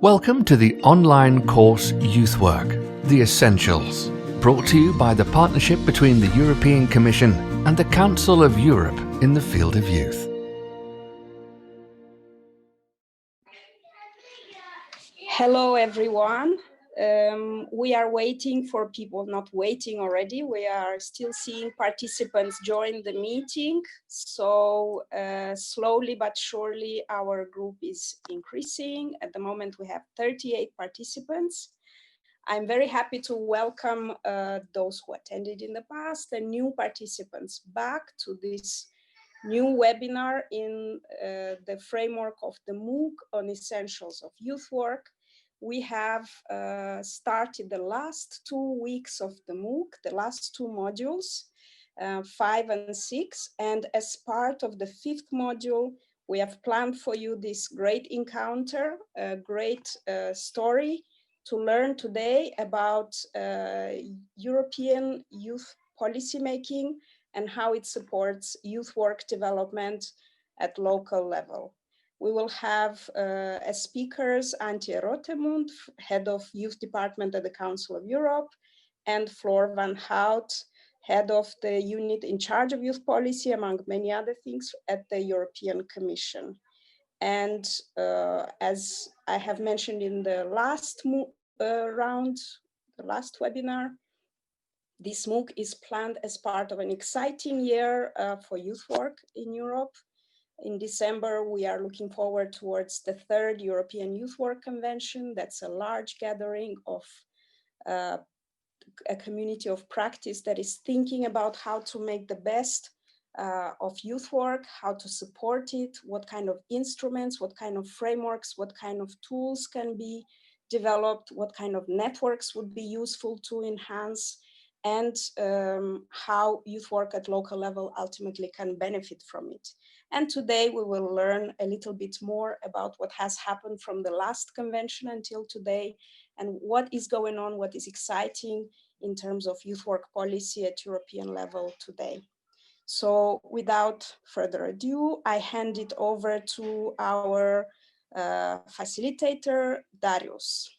Welcome to the online course Youth Work, The Essentials, brought to you by the partnership between the European Commission and the Council of Europe in the field of youth. Hello, everyone. We are waiting for people, not waiting already. We are still seeing participants join the meeting. So slowly but surely, our group is increasing. At the moment, we have 38 participants. I'm very happy to welcome those who attended in the past and new participants back to this new webinar in the framework of the MOOC on Essentials of Youth Work. We have started the last 2 weeks of the MOOC, the last two modules, 5 and 6. And as part of the 5th module, we have planned for you this great encounter, a great story to learn today about European youth policymaking and how it supports youth work development at local level. We will have as speakers Antje Rothemund, Head of Youth Department at the Council of Europe, and Floor van Houdt, Head of the unit in charge of youth policy, among many other things, at the European Commission. And as I have mentioned in the last round, the last webinar, this MOOC is planned as part of an exciting year for youth work in Europe. In December, we are looking forward towards the 3rd European Youth Work Convention. That's a large gathering of a community of practice that is thinking about how to make the best of youth work, how to support it, what kind of instruments, what kind of frameworks, what kind of tools can be developed, what kind of networks would be useful to enhance, and how youth work at local level ultimately can benefit from it. And today we will learn a little bit more about what has happened from the last convention until today, and what is going on, what is exciting in terms of youth work policy at European level today. So without further ado, I hand it over to our facilitator, Darius.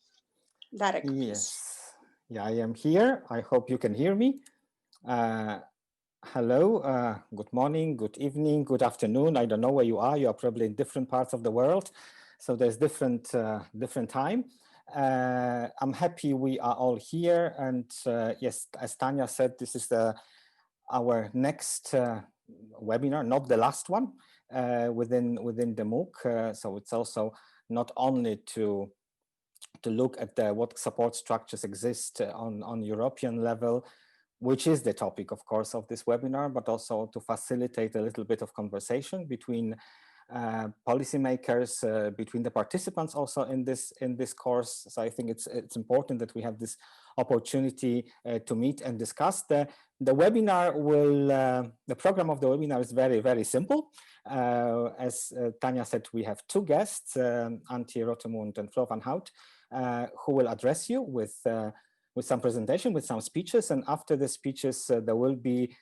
Darek, please. Yes, yeah, I am here. I hope you can hear me. Hello, good morning, good evening, good afternoon. I don't know where you are. You are probably in different parts of the world. So there's different time. I'm happy we are all here. And yes, as Tanya said, this is our next webinar, not the last one within the MOOC. So it's also not only to look at what support structures exist on European level, which is the topic, of course, of this webinar, but also to facilitate a little bit of conversation between policymakers, between the participants also in this course. So I think it's important that we have this opportunity to meet and discuss. The webinar the program of the webinar is very, very simple. As Tanya said, we have two guests, Antje Rothemund and Floor van Houdt, who will address you with some presentation, with some speeches. And after the speeches, there will be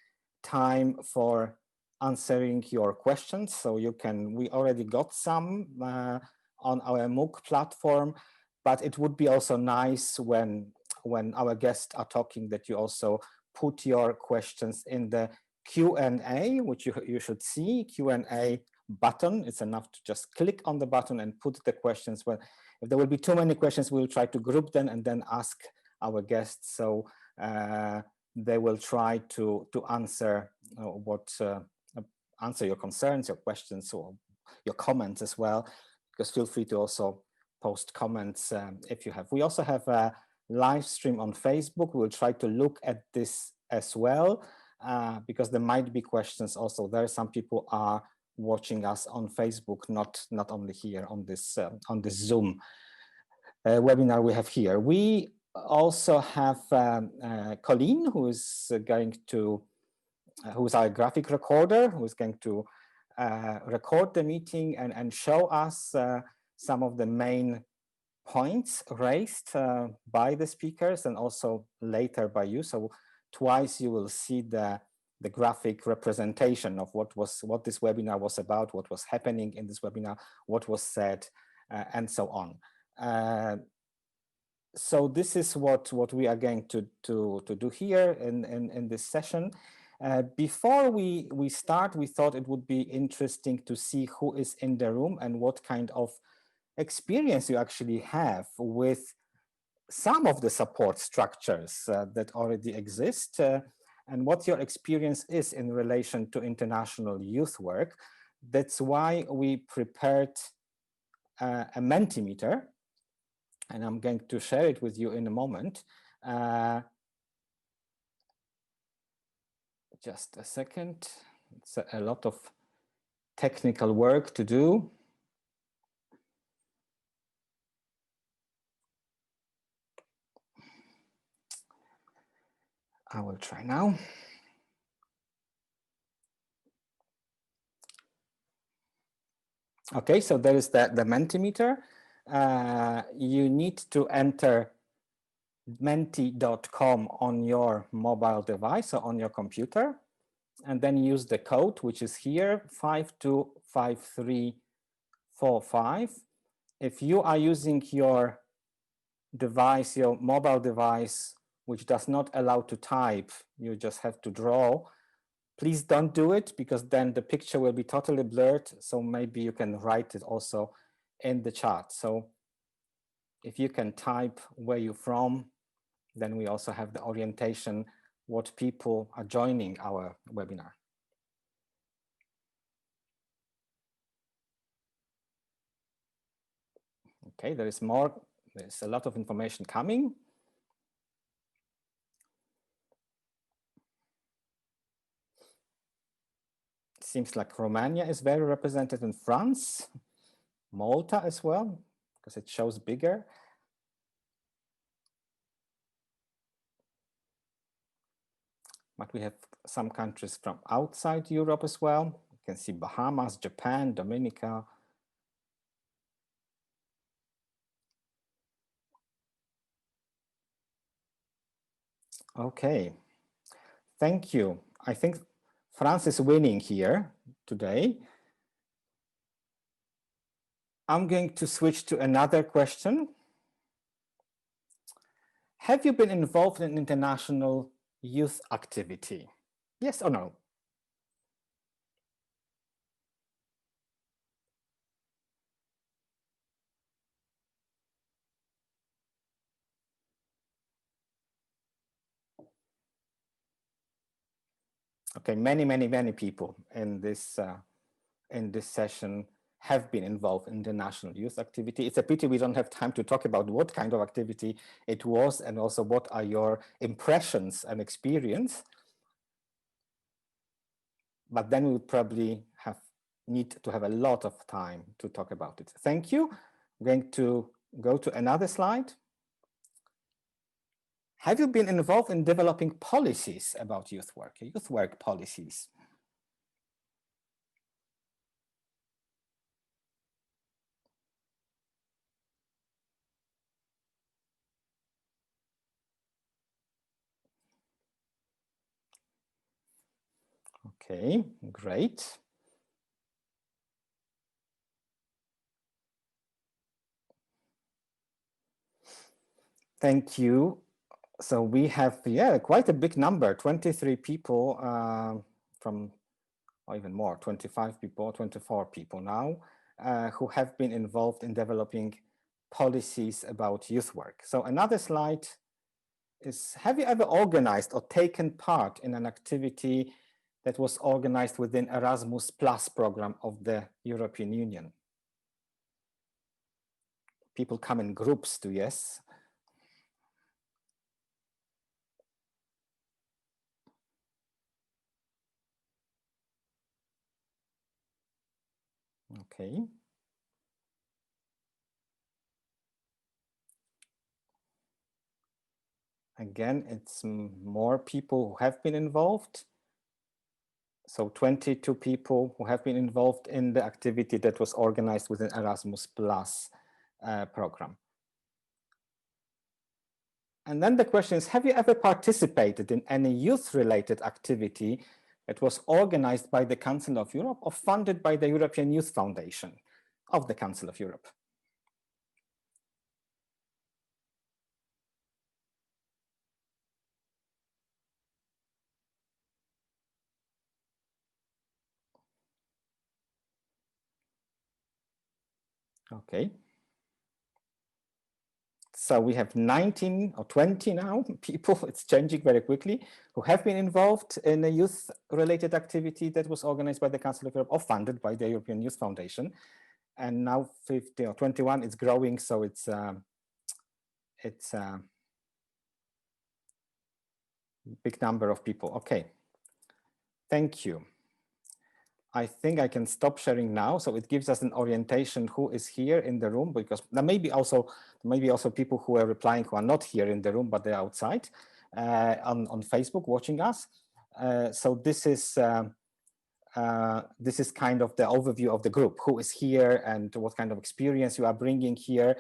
time for answering your questions. So we already got some on our MOOC platform, but it would be also nice when our guests are talking that you also put your questions in the Q&A, which you should see, Q&A button. It's enough to just click on the button and put the questions. Well, if there will be too many questions, we'll try to group them and then ask our guests. So they will try to answer answer your concerns, your questions, or your comments as well, because feel free to also post comments if you have. We also have a live stream on Facebook. We'll try to look at this as well, because there might be questions also there. Some people are watching us on Facebook, not only here on this Zoom webinar we have here. We also have Colleen, who's our graphic recorder, who's going to record the meeting and show us some of the main points raised by the speakers and also later by you. So twice you will see the graphic representation of what this webinar was about, what was happening in this webinar, what was said, and so on. So this is what we are going to do here in this session. Before we start, we thought it would be interesting to see who is in the room and what kind of experience you actually have with some of the support structures that already exist, and what your experience is in relation to international youth work. That's why we prepared a Mentimeter, and I'm going to share it with you in a moment. Just a second. It's a lot of technical work to do. I will try now. Okay, so there is the Mentimeter. You need to enter menti.com on your mobile device or on your computer, and then use the code, which is here, 525345. If you are using your device, your mobile device, which does not allow to type, you just have to draw, please don't do it, because then the picture will be totally blurred. So maybe you can write it also in the chat. So if you can type where you're from, then we also have the orientation, what people are joining our webinar. Okay, there's a lot of information coming. Seems like Romania is very represented in France, Malta as well, because it shows bigger. But we have some countries from outside Europe as well. You can see Bahamas, Japan, Dominica. Okay, thank you. I think France is winning here today. I'm going to switch to another question. Have you been involved in international youth activity? Yes or no? Okay, many people in this session have been involved in the national youth activity. It's a pity we don't have time to talk about what kind of activity it was and also what are your impressions and experience. But then we would probably need to have a lot of time to talk about it. Thank you. I'm going to go to another slide. Have you been involved in developing policies about youth work policies? Okay, great. Thank you. So we have, quite a big number, 23 people from, or even more, 25 people, 24 people now, who have been involved in developing policies about youth work. So another slide is, have you ever organized or taken part in an activity that was organized within Erasmus Plus program of the European Union? People come in groups to yes. Okay. Again, it's more people who have been involved. So 22 people who have been involved in the activity that was organized within Erasmus Plus program. And then the question is, have you ever participated in any youth-related activity that was organized by the Council of Europe or funded by the European Youth Foundation of the Council of Europe? Okay. So we have 19 or 20 now people, it's changing very quickly, who have been involved in a youth-related activity that was organized by the Council of Europe or funded by the European Youth Foundation. And now 50 or 21, it's growing, so it's big number of people. Okay, thank you. I think I can stop sharing now, so it gives us an orientation who is here in the room, because there may be also people who are replying who are not here in the room, but they're outside on Facebook watching us. So this is kind of the overview of the group, who is here and what kind of experience you are bringing here,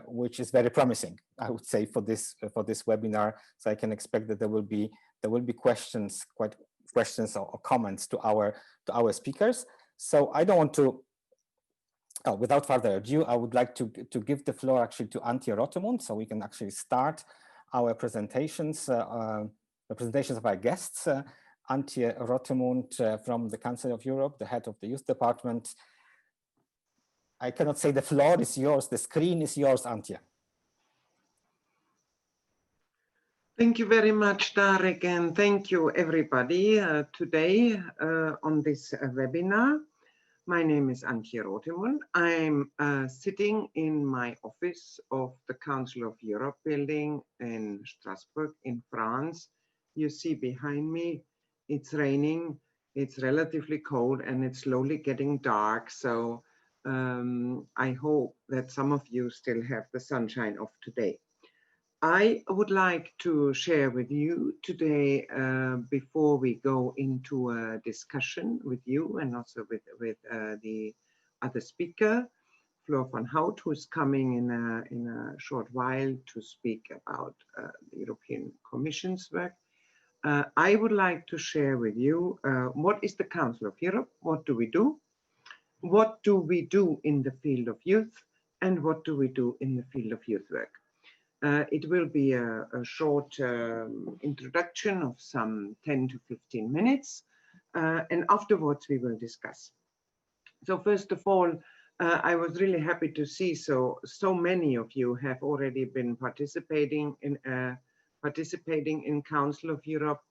which is very promising, I would say, for this webinar. So I can expect that there will be questions or comments to our speakers. So I don't want to, without further ado, I would like to give the floor actually to Antje Rothemund, so we can actually start our presentations, the presentations of our guests. Antje Rothemund from the Council of Europe, the head of the Youth Department. I cannot say the floor is yours, the screen is yours, Antje. Thank you very much, Tarek, and thank you everybody today on this webinar. My name is Antje Rothemund. I'm sitting in my office of the Council of Europe building in Strasbourg in France. You see behind me, it's raining, it's relatively cold, and it's slowly getting dark. So I hope that some of you still have the sunshine of today. I would like to share with you today, before we go into a discussion with you and also with the other speaker, Floor van Houdt, who is coming in a short while to speak about the European Commission's work. I would like to share with you what is the Council of Europe, what do we do? What do we do in the field of youth, and what do we do in the field of youth work? It will be a short introduction of some 10 to 15 minutes, and afterwards we will discuss. So first of all, I was really happy to see so many of you have already been participating in Council of Europe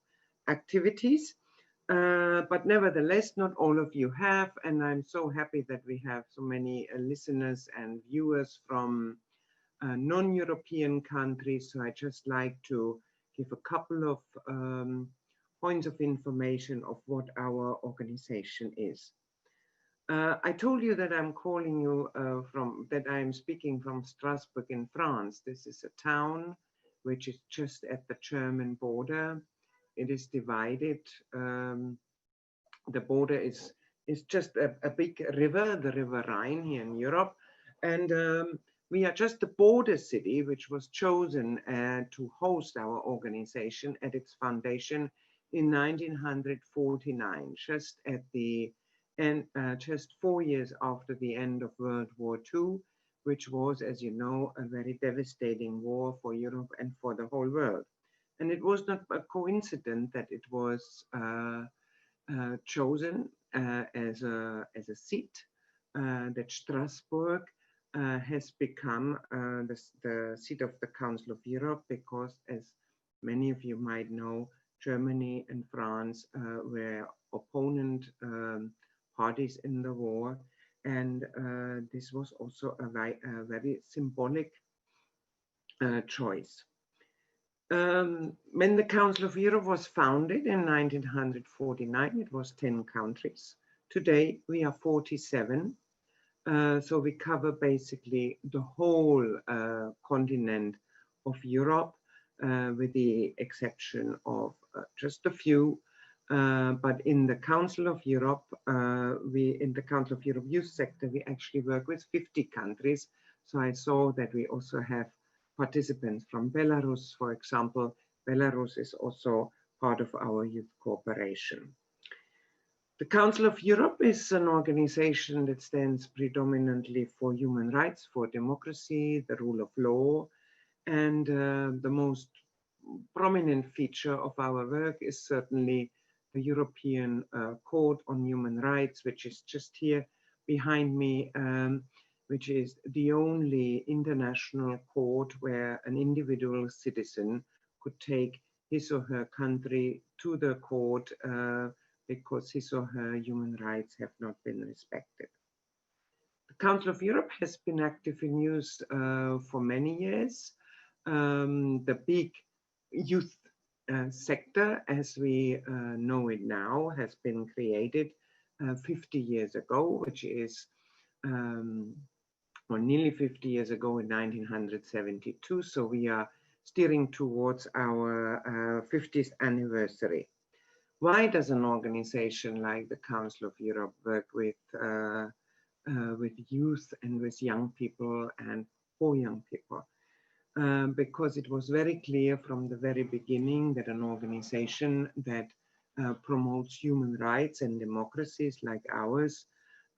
activities, but nevertheless, not all of you have, and I'm so happy that we have so many listeners and viewers from non-European countries. So I just like to give a couple of points of information of what our organization is. I told you that I'm calling you that I'm speaking from Strasbourg in France. This is a town which is just at the German border. It is divided. The border is just a big river, the River Rhine here in Europe. And we are just a border city which was chosen to host our organization at its foundation in 1949, just at the end, just 4 years after the end of World War II, which was, as you know, a very devastating war for Europe and for the whole world. And it was not a coincidence that it was chosen as a seat, that Strasbourg has become the seat of the Council of Europe, because, as many of you might know, Germany and France were opponent parties in the war, and this was also a very symbolic choice. When the Council of Europe was founded in 1949, it was 10 countries. Today we are 47. So we cover basically the whole continent of Europe, with the exception of just a few. But in the Council of Europe, in the Council of Europe youth sector, we actually work with 50 countries. So I saw that we also have participants from Belarus, for example. Belarus is also part of our youth cooperation. The Council of Europe is an organization that stands predominantly for human rights, for democracy, the rule of law, and the most prominent feature of our work is certainly the European Court on Human Rights, which is just here behind me. which is the only international court where an individual citizen could take his or her country to the court because his or her human rights have not been respected. The Council of Europe has been active in youth for many years. The big youth sector, as we know it now, has been created 50 years ago, which is or nearly 50 years ago in 1972. So we are steering towards our 50th anniversary. Why does an organization like the Council of Europe work with youth and with young people and for young people? Because it was very clear from the very beginning that an organization that promotes human rights and democracies like ours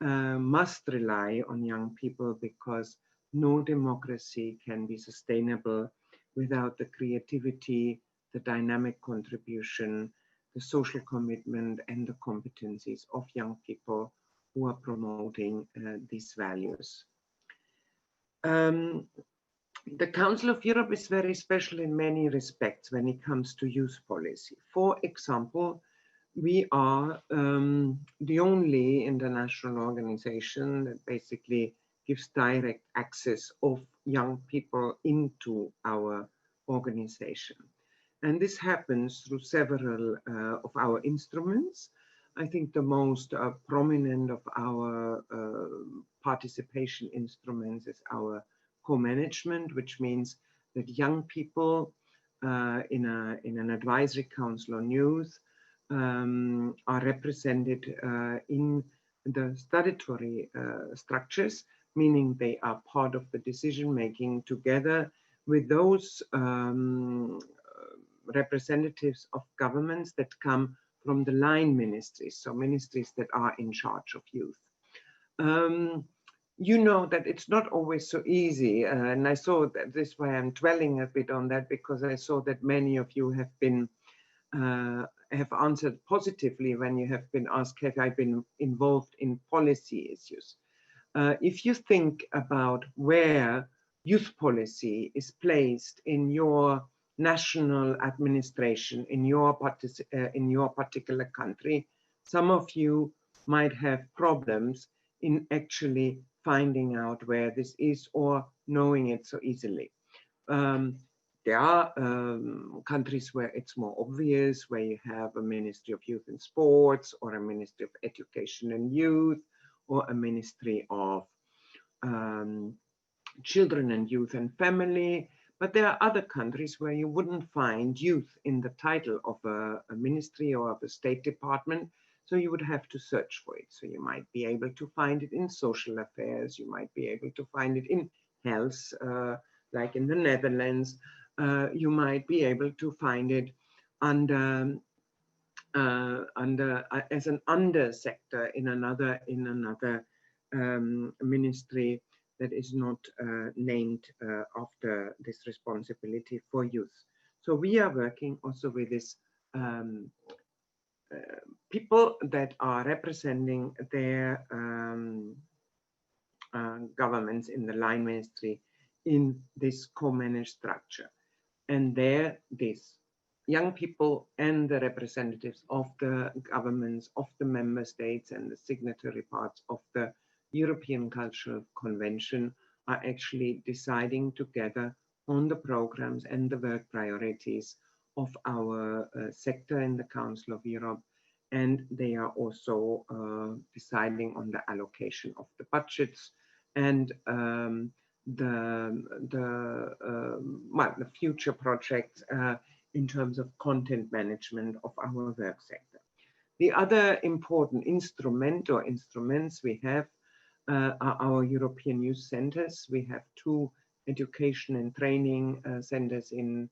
must rely on young people, because no democracy can be sustainable without the creativity, the dynamic contribution, the social commitment, and the competencies of young people who are promoting these values. The Council of Europe is very special in many respects when it comes to youth policy. For example, we are the only international organization that basically gives direct access of young people into our organization. And this happens through several of our instruments. I think the most prominent of our participation instruments is our co-management, which means that young people in an advisory council on youth are represented in the statutory structures, meaning they are part of the decision making together with those representatives of governments that come from the line ministries, so ministries that are in charge of youth. You know that it's not always so easy, and I saw that this is why I'm dwelling a bit on that, because I saw that many of you have been have answered positively when you have been asked, have I been involved in policy issues? If you think about where youth policy is placed in your national administration, in your particular country, some of you might have problems in actually finding out where this is or knowing it so easily. There are countries where it's more obvious, where you have a Ministry of Youth and Sports, or a Ministry of Education and Youth, or a Ministry of Children and Youth and Family. But there are other countries where you wouldn't find youth in the title of a ministry or of a State Department, so you would have to search for it. So you might be able to find it in social affairs, you might be able to find it in health, like in the Netherlands. You might be able to find it under as an under sector in another ministry that is not named after this responsibility for youth. So we are working also with this people that are representing their governments in the line ministry in this co-managed structure. And there, these young people and the representatives of the governments of the member states and the signatory parts of the European Cultural Convention are actually deciding together on the programs and the work priorities of our sector in the Council of Europe. And they are also deciding on the allocation of the budgets and the future projects in terms of content management of our work sector. The other important instrument or instruments we have are our European Youth Centers. We have 2 education and training centers in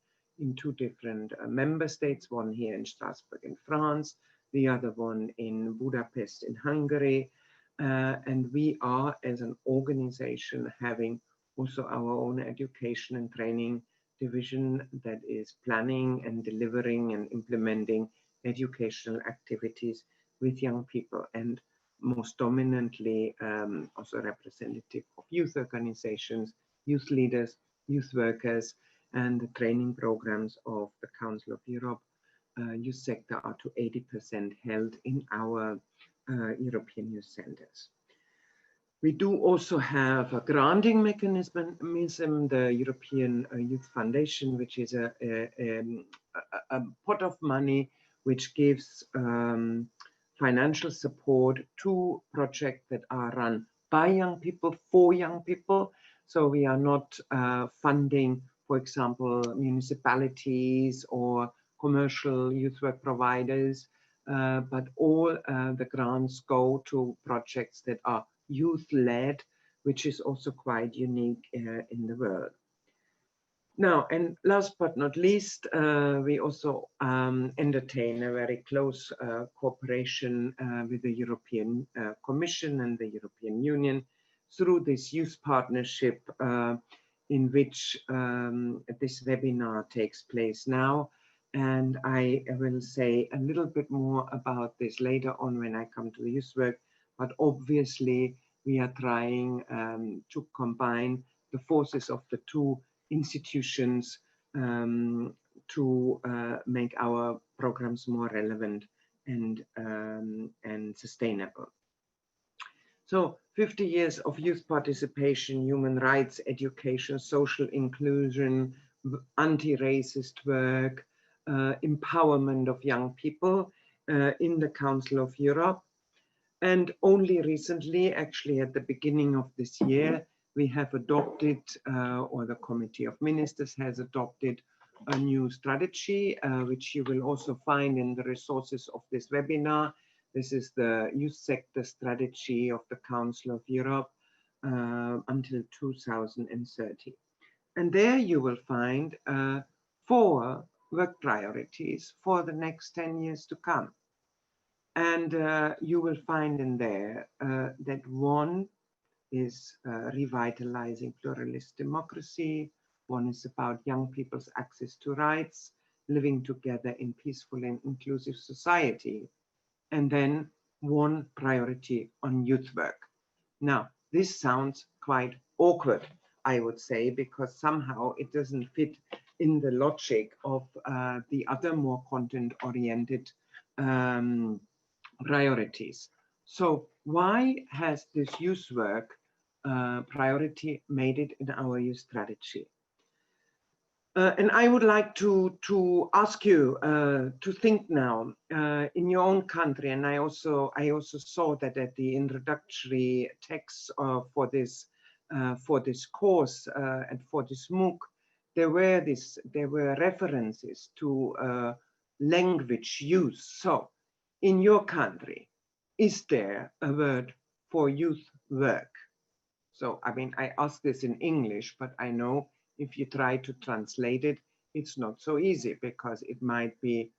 2 different member states, one here in Strasbourg in France, the other one in Budapest in Hungary. And we are, as an organization, having also our own education and training division that is planning and delivering and implementing educational activities with young people. And most dominantly also representative of youth organizations, youth leaders, youth workers, and the training programs of the Council of Europe youth sector are to 80% held in our European youth centers. We do also have a granting mechanism, the European Youth Foundation, which is a pot of money which gives financial support to projects that are run by young people, for young people. So we are not funding, for example, municipalities or commercial youth work providers, but all the grants go to projects that are youth-led, which is also quite unique in the world. Now, and last but not least, we also entertain a very close cooperation with the European Commission and the European Union through this youth partnership in which this webinar takes place now. And I will say a little bit more about this later on when I come to the youth work. But obviously, we are trying to combine the forces of the two institutions to make our programs more relevant and sustainable. So 50 years of youth participation, human rights, education, social inclusion, anti-racist work, empowerment of young people in the Council of Europe. And only recently, actually at the beginning of this year, we have adopted, or the Committee of Ministers has adopted a new strategy, which you will also find in the resources of this webinar. This is the youth sector strategy of the Council of Europe until 2030. And there you will find 4 work priorities for the next 10 years to come. And you will find in there that one is revitalizing pluralist democracy. One is about young people's access to rights, living together in peaceful and inclusive society. And then one priority on youth work. Now, this sounds quite awkward, I would say, because somehow it doesn't fit in the logic of the other more content-oriented priorities. So why has this youth work priority made it in our youth strategy? And I would like to ask you to think now in your own country, and I also saw that at the introductory text for this course and for this MOOC, there were references to language use. So, in your country, is there a word for youth work? So, I mean, I ask this in English, but I know if you try to translate it, it's not so easy because it might be,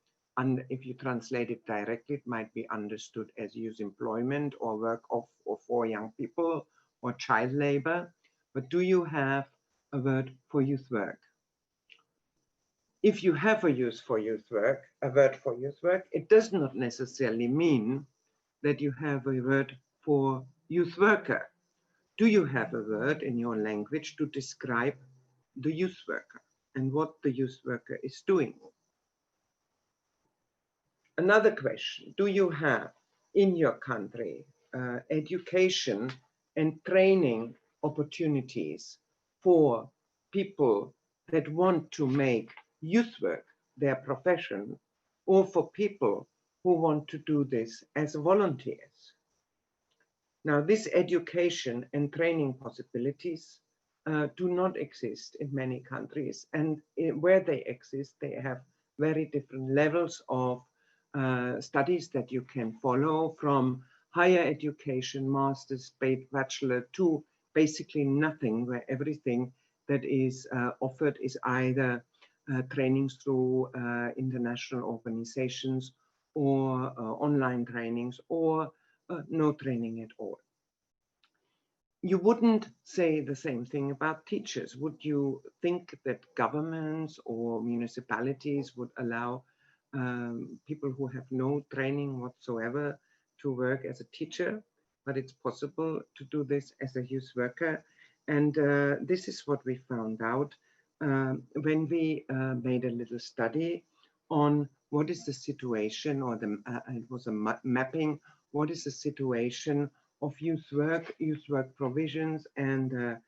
if you translate it directly, it might be understood as youth employment or work of or for young people or child labor. But do you have a word for youth work? If you have a word for youth work, it does not necessarily mean that you have a word for youth worker. Do you have a word in your language to describe the youth worker and what the youth worker is doing? Another question, do you have in your country education and training opportunities for people that want to make youth work their profession, or for people who want to do this as volunteers? Now, this education and training possibilities do not exist in many countries, and where they exist, they have very different levels of studies that you can follow, from higher education, master's, bachelor, to basically nothing, where everything that is offered is either trainings through international organizations or online trainings, or no training at all. You wouldn't say the same thing about teachers. Would you think that governments or municipalities would allow people who have no training whatsoever to work as a teacher? but it's possible to do this as a youth worker. And this is what we found out when we made a little study on what is the situation, or it was a mapping, what is the situation of youth work provisions, and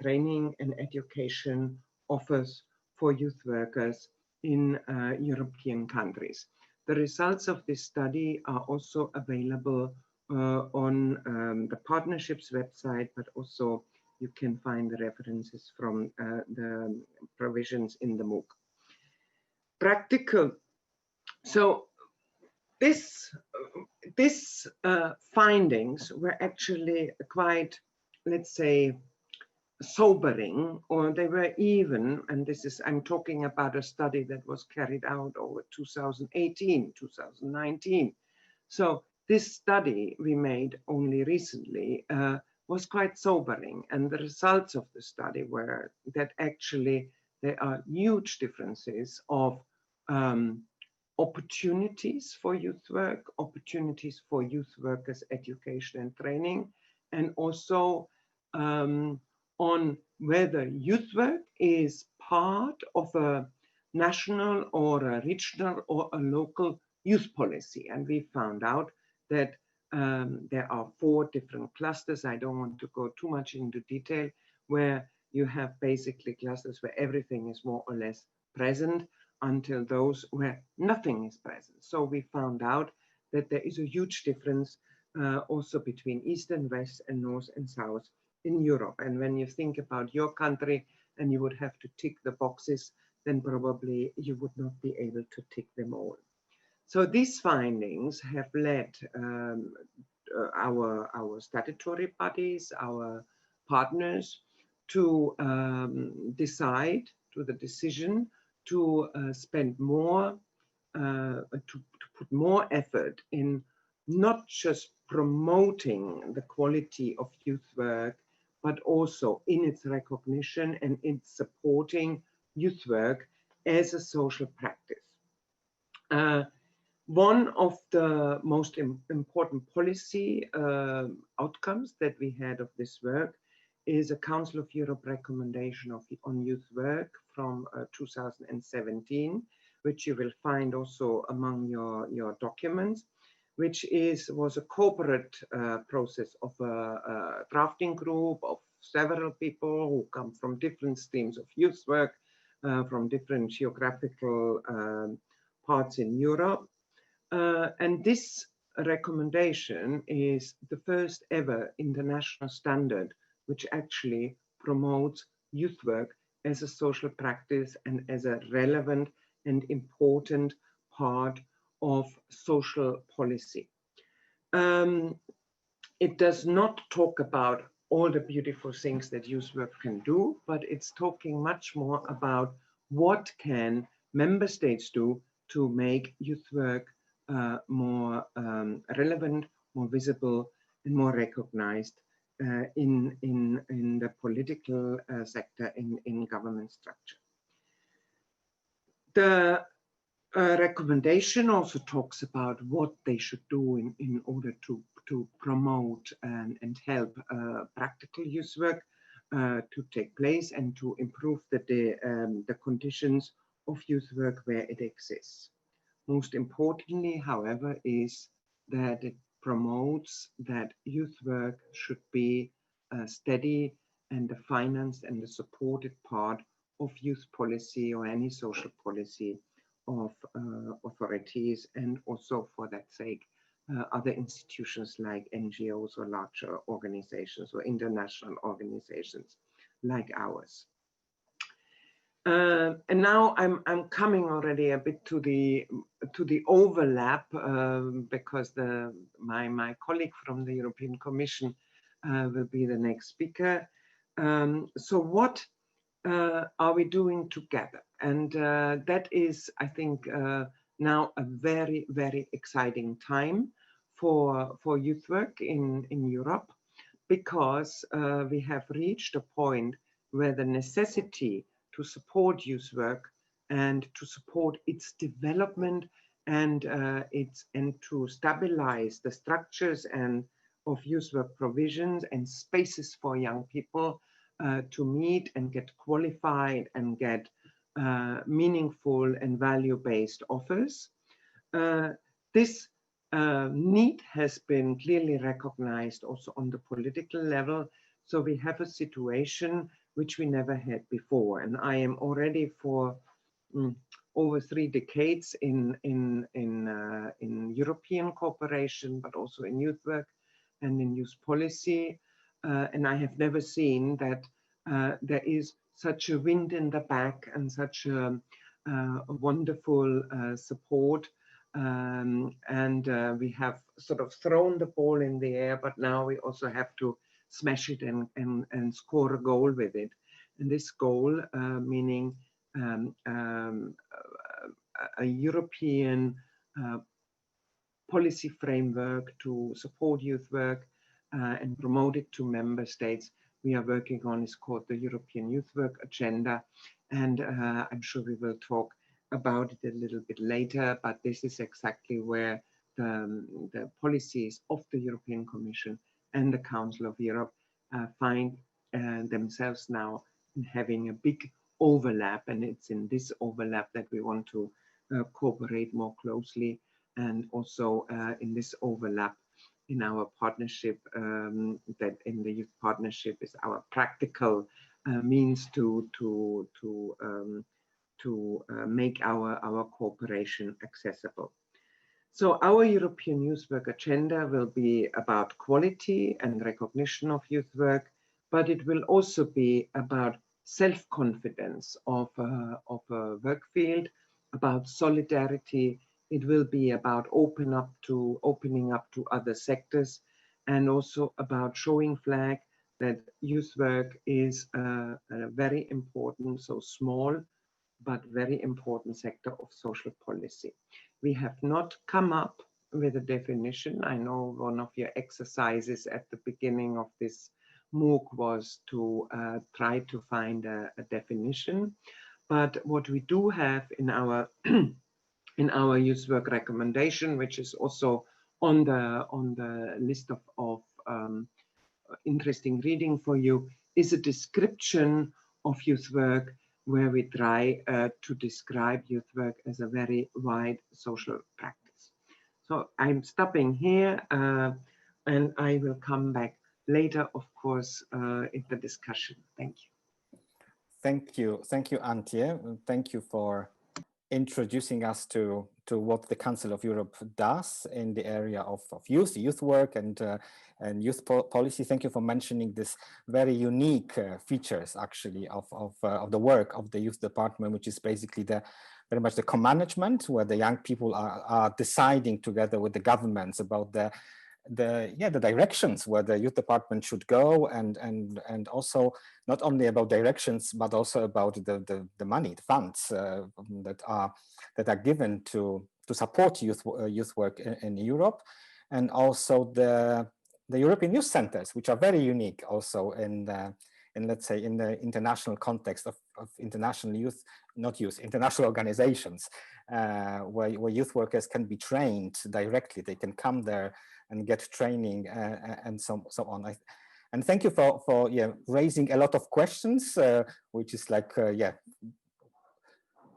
training and education offers for youth workers in European countries. The results of this study are also available on the Partnerships website, but also you can find the references from the provisions in the MOOC. Practical. So this findings were actually quite, let's say, sobering, or they were even, and this is, I'm talking about a study that was carried out over 2018, 2019. So this study we made only recently was quite sobering, and the results of the study were that actually there are huge differences of opportunities for youth work, opportunities for youth workers' education and training, and also on whether youth work is part of a national or a regional or a local youth policy. And we found out that there are 4 different clusters. I don't want to go too much into detail, where you have basically clusters where everything is more or less present, until those where nothing is present. So we found out that there is a huge difference also between East and West and North and South in Europe. And when you think about your country and you would have to tick the boxes, then probably you would not be able to tick them all. So these findings have led our statutory bodies, our partners, to decide, to the decision to spend more, to put more effort in not just promoting the quality of youth work, but also in its recognition and in supporting youth work as a social practice. One of the most important policy outcomes that we had of this work is a Council of Europe recommendation on youth work from 2017, which you will find also among your documents, which was a corporate process of a drafting group of several people who come from different streams of youth work, from different geographical parts in Europe. And this recommendation is the first ever international standard which actually promotes youth work as a social practice and as a relevant and important part of social policy. It does not talk about all the beautiful things that youth work can do, but it's talking much more about what can member states do to make youth work more relevant, more visible, and more recognized in the political sector, in government structure. The recommendation also talks about what they should do in order to promote and help practical youth work to take place and to improve the conditions of youth work where it exists. Most importantly, however, is that it promotes that youth work should be a steady and a financed and a supported part of youth policy or any social policy of authorities, and also for that sake, other institutions like NGOs or larger organizations or international organizations like ours. And now I'm coming already a bit to the overlap because my colleague from the European Commission will be the next speaker. So what are we doing together? And that is, I think, now a very, very exciting time for youth work in Europe, because we have reached a point where the necessity to support youth work and to support its development and to stabilize the structures and of youth work provisions and spaces for young people to meet and get qualified and get meaningful and value-based offers. This need has been clearly recognized also on the political level. So we have a situation which we never had before. And I am already for over 3 decades in European cooperation, but also in youth work and in youth policy. And I have never seen that there is such a wind in the back and such a wonderful support. We have sort of thrown the ball in the air, but now we also have to smash it and score a goal with it. And this goal, meaning a European policy framework to support youth work and promote it to member states we are working on, is called the European Youth Work Agenda. And I'm sure we will talk about it a little bit later, but this is exactly where the policies of the European Commission and the Council of Europe find themselves now in having a big overlap. And it's in this overlap that we want to cooperate more closely, and also in this overlap in our partnership, that in the youth partnership is our practical means to make our cooperation accessible. So our European Youth Work Agenda will be about quality and recognition of youth work, but it will also be about self-confidence of a work field, about solidarity. It will be about opening up to other sectors, and also about showing flag that youth work is a very important, so small, but very important sector of social policy. We have not come up with a definition. I know one of your exercises at the beginning of this MOOC was to try to find a definition. But what we do have in our in our youth work recommendation, which is also on the list of interesting reading for you, is a description of youth work, where we try to describe youth work as a very wide social practice. So I'm stopping here, and I will come back later, of course, in the discussion. Thank you. Thank you, Antje. Thank you for introducing us to what the Council of Europe does in the area of youth work and youth policy. Thank you for mentioning this very unique features, actually, of the work of the youth department, which is basically very much the co-management, where the young people are deciding together with the governments about the directions where the youth department should go, and also not only about directions, but also about the money, the funds that are given to support youth work in Europe, and also the European youth centers, which are very unique also in let's say in the international context of international international organizations, where youth workers can be trained directly. They can come there and get training and so on. And thank you for raising a lot of questions, which is like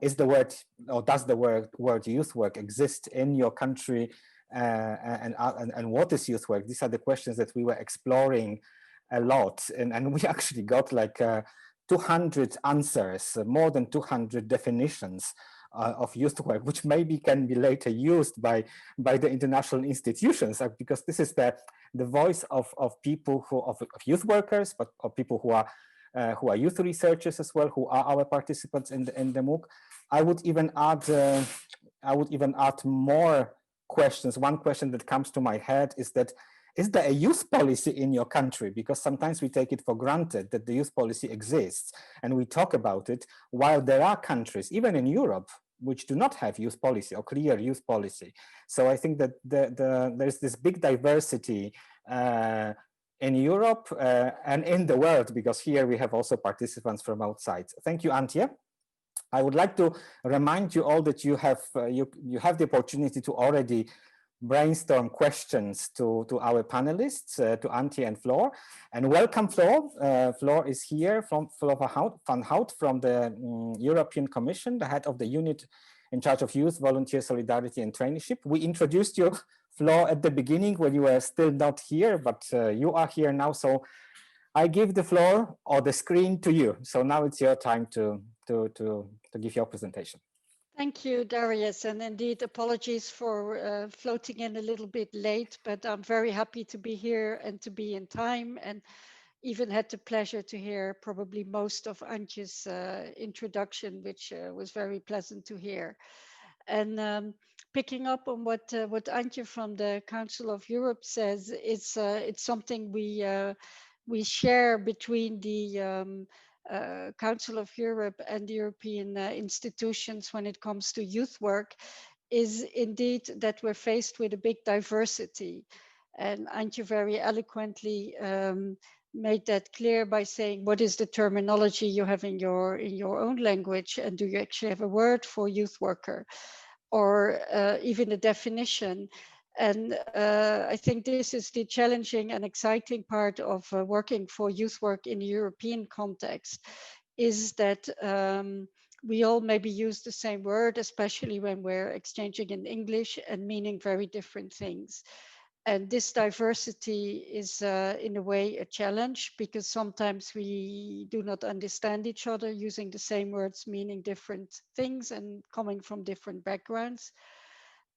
is the word, or does the word youth work exist in your country, and what is youth work? These are the questions that we were exploring a lot, and we actually got like 200 answers, more than 200 definitions of youth work, which maybe can be later used by the international institutions, because this is the voice of people of youth workers, but of people who are youth researchers as well, who are our participants in the MOOC. I would even add more questions. One question that comes to my head is that, is there a youth policy in your country? Because sometimes we take it for granted that the youth policy exists and we talk about it, while there are countries, even in Europe, which do not have youth policy or clear youth policy. So I think that there's this big diversity in Europe and in the world, because here we have also participants from outside. Thank you, Antje. I would like to remind you all that you have the opportunity to already brainstorm questions to our panelists, to Antje and Floor. And welcome, Floor. Floor is here from Floor van Houdt from the European Commission, the head of the unit in charge of youth, volunteer, solidarity, and traineeship. We introduced you, Floor, at the beginning when you were still not here, but you are here now. So I give the floor or the screen to you. So now it's your time to give your presentation. Thank you, Darius, and indeed apologies for floating in a little bit late, but I'm very happy to be here and to be in time, and even had the pleasure to hear probably most of Antje's introduction, which was very pleasant to hear. And picking up on what Antje from the Council of Europe says, it's something we share between the Council of Europe and the European institutions when it comes to youth work, is indeed that we're faced with a big diversity. And Antje very eloquently made that clear by saying, what is the terminology you have in your own language, and do you actually have a word for youth worker, or even a definition? And I think this is the challenging and exciting part of working for youth work in the European context, is that we all maybe use the same word, especially when we're exchanging in English and meaning very different things. And this diversity is in a way a challenge, because sometimes we do not understand each other using the same words, meaning different things and coming from different backgrounds.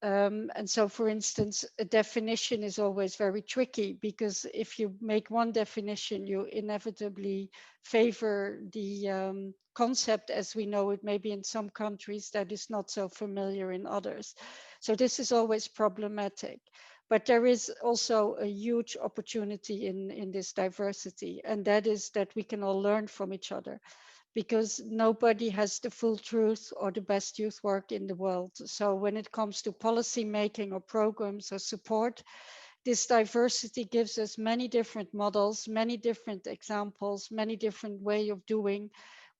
And so, for instance, a definition is always very tricky, because if you make one definition, you inevitably favor the concept as we know it, maybe in some countries that is not so familiar in others. So this is always problematic. But there is also a huge opportunity in this diversity, and that is that we can all learn from each other, because nobody has the full truth or the best youth work in the world. So when it comes to policy making or programs or support, this diversity gives us many different models, many different examples, many different way of doing,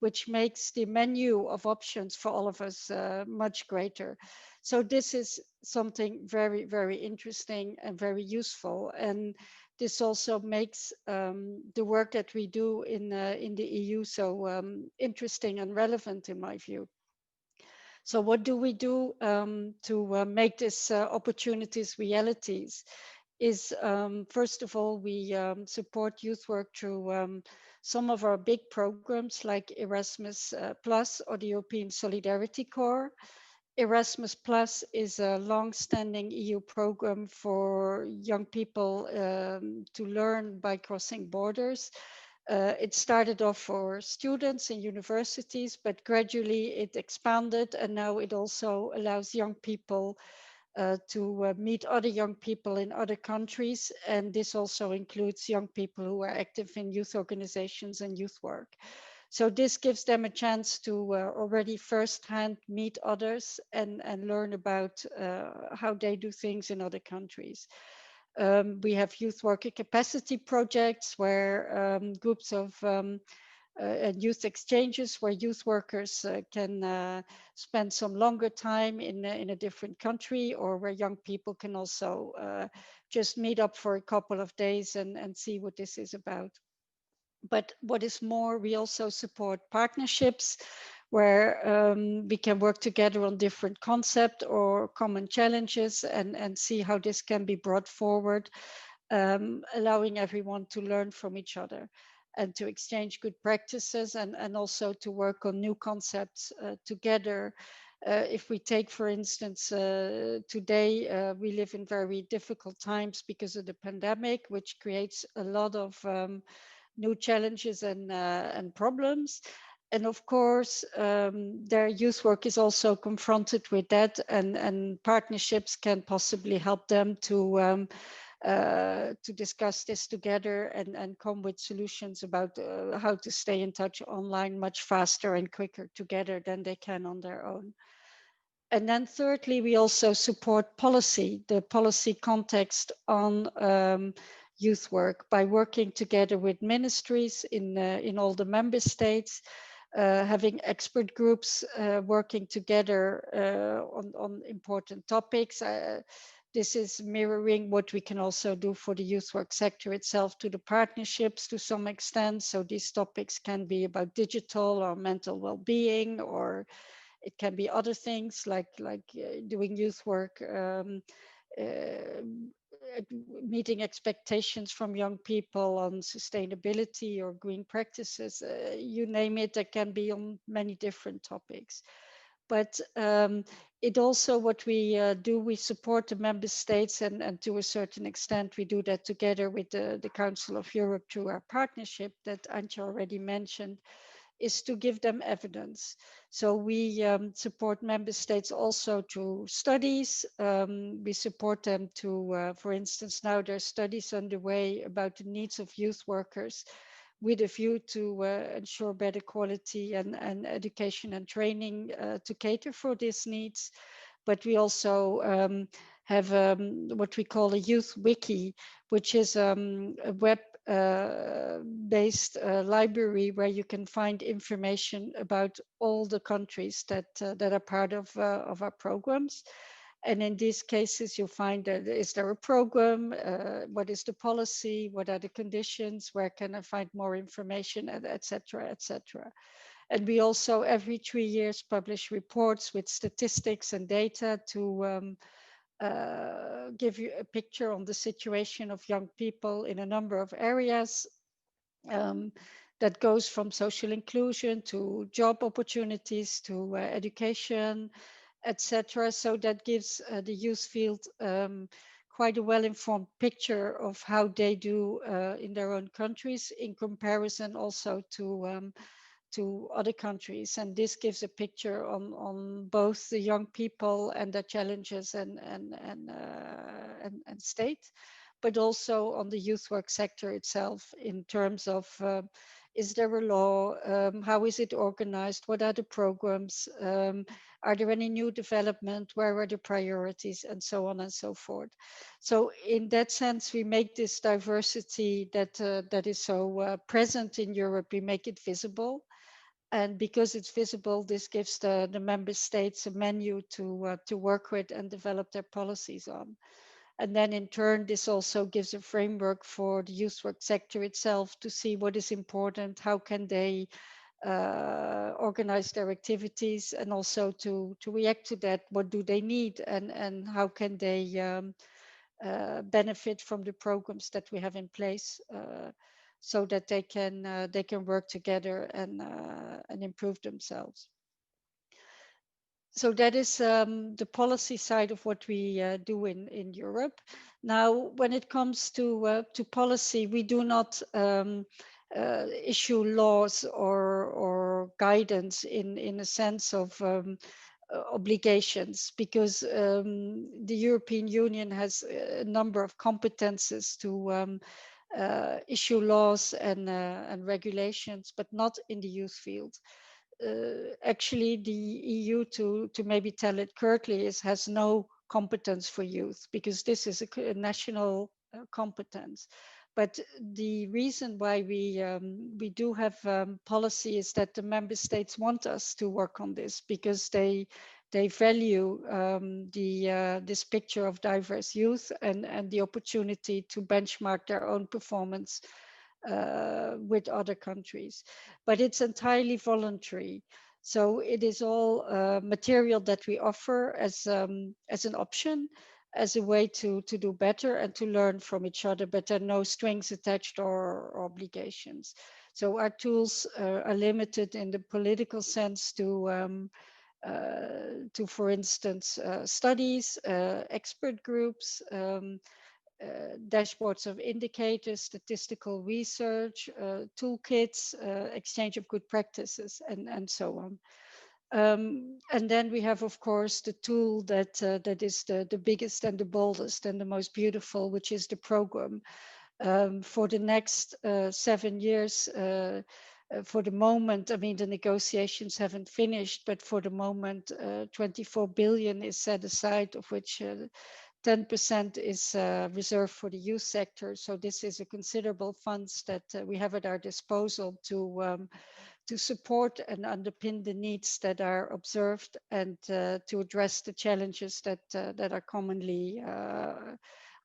which makes the menu of options for all of us much greater. So this is something very, very interesting and very useful. And this also makes the work that we do in the EU so interesting and relevant in my view. So what do we do to make these opportunities realities? Is first of all, we support youth work through some of our big programs like Erasmus Plus or the European Solidarity Corps. Erasmus Plus is a long-standing EU program for young people to learn by crossing borders. It started off for students in universities, but gradually it expanded, and now it also allows young people to meet other young people in other countries. And this also includes young people who are active in youth organizations and youth work. So this gives them a chance to already firsthand meet others and learn about how they do things in other countries. We have youth worker capacity projects where groups of youth exchanges where youth workers can spend some longer time in a different country, or where young people can also just meet up for a couple of days and see what this is about. But what is more, we also support partnerships where we can work together on different concepts or common challenges and see how this can be brought forward, allowing everyone to learn from each other and to exchange good practices and also to work on new concepts together. If we take, for instance, today, we live in very difficult times because of the pandemic, which creates a lot of new challenges and problems. And of course, their youth work is also confronted with that, and partnerships can possibly help them to discuss this together and come with solutions about how to stay in touch online much faster and quicker together than they can on their own. And then thirdly, we also support policy, the policy context on youth work by working together with ministries in all the member states, having expert groups working together on important topics. this is mirroring what we can also do for the youth work sector itself to the partnerships to some extent. So these topics can be about digital or mental well-being, or it can be other things like doing youth work, uh, meeting expectations from young people on sustainability or green practices. You name it, it can be on many different topics. But it also, what we do, we support the member states, and to a certain extent we do that together with the Council of Europe through our partnership that Antje already mentioned, is to give them evidence. So we support member states also through studies. We support them to, for instance, now there are studies underway about the needs of youth workers with a view to ensure better quality and education and training to cater for these needs. But we also have what we call a youth wiki, which is a web based library where you can find information about all the countries that are part of our programs. And in these cases, you'll find that is there a program, what is the policy, what are the conditions, where can I find more information, etc., etc. And we also every 3 years publish reports with statistics and data to give you a picture on the situation of young people in a number of areas. That goes from social inclusion to job opportunities to education, etc. So that gives the youth field quite a well-informed picture of how they do in their own countries in comparison also to other countries. And this gives a picture on both the young people and their challenges and state, but also on the youth work sector itself in terms of is there a law? How is it organized? What are the programs? Are there any new development? Where are the priorities? And so on and so forth. So in that sense, we make this diversity that is so present in Europe, we make it visible. And because it's visible, this gives the member states a menu to work with and develop their policies on. And then in turn, this also gives a framework for the youth work sector itself to see what is important, how can they organize their activities, and also to react to that, what do they need, and how can they benefit from the programs that we have in place so that they can work together and improve themselves. So that is the policy side of what we do in Europe. Now, when it comes to policy, we do not issue laws or guidance in a sense of obligations, because the European Union has a number of competences to issue laws and regulations, but not in the youth field. Actually, the EU, to maybe tell it curtly, has no competence for youth, because this is a national competence. But the reason why we do have policy is that the member states want us to work on this, because they value this picture of diverse youth and the opportunity to benchmark their own performance with other countries. But it's entirely voluntary. So it is all material that we offer as an option, as a way to do better and to learn from each other, but there are no strings attached or obligations. So our tools are limited in the political sense to, for instance, studies, expert groups, dashboards of indicators, statistical research, toolkits, exchange of good practices, and so on. And then we have, of course, the tool that is the biggest and the boldest and the most beautiful, which is the program. For the next 7 years, for the moment, I mean, the negotiations haven't finished, but for the moment, 24 billion is set aside, of which 10% is reserved for the youth sector. So this is a considerable funds that we have at our disposal to support and underpin the needs that are observed and to address the challenges that are commonly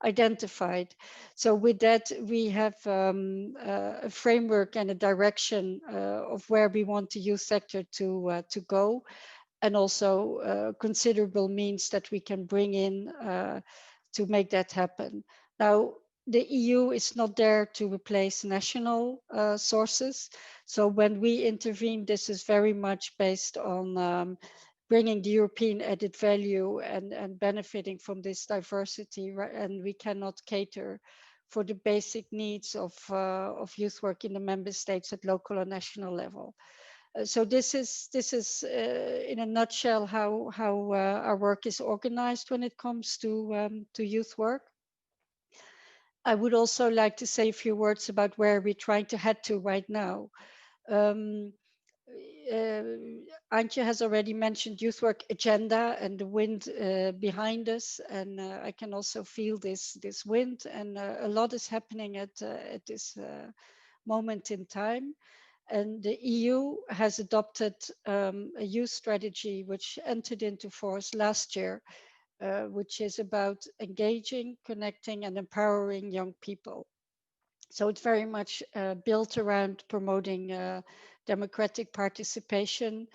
identified. So with that, we have a framework and a direction of where we want the youth sector to go, and also considerable means that we can bring in to make that happen. Now, the EU is not there to replace national sources. So when we intervene, this is very much based on bringing the European added value and benefiting from this diversity, right? And we cannot cater for the basic needs of youth work in the member states at local or national level. So this is in a nutshell how our work is organized when it comes to youth work. I would also like to say a few words about where we're trying to head to right now. Antje has already mentioned youth work agenda and the wind behind us, and I can also feel this wind, and a lot is happening at this moment in time. And the EU has adopted a youth strategy which entered into force last year, which is about engaging, connecting, and empowering young people. So it's very much built around promoting democratic participation,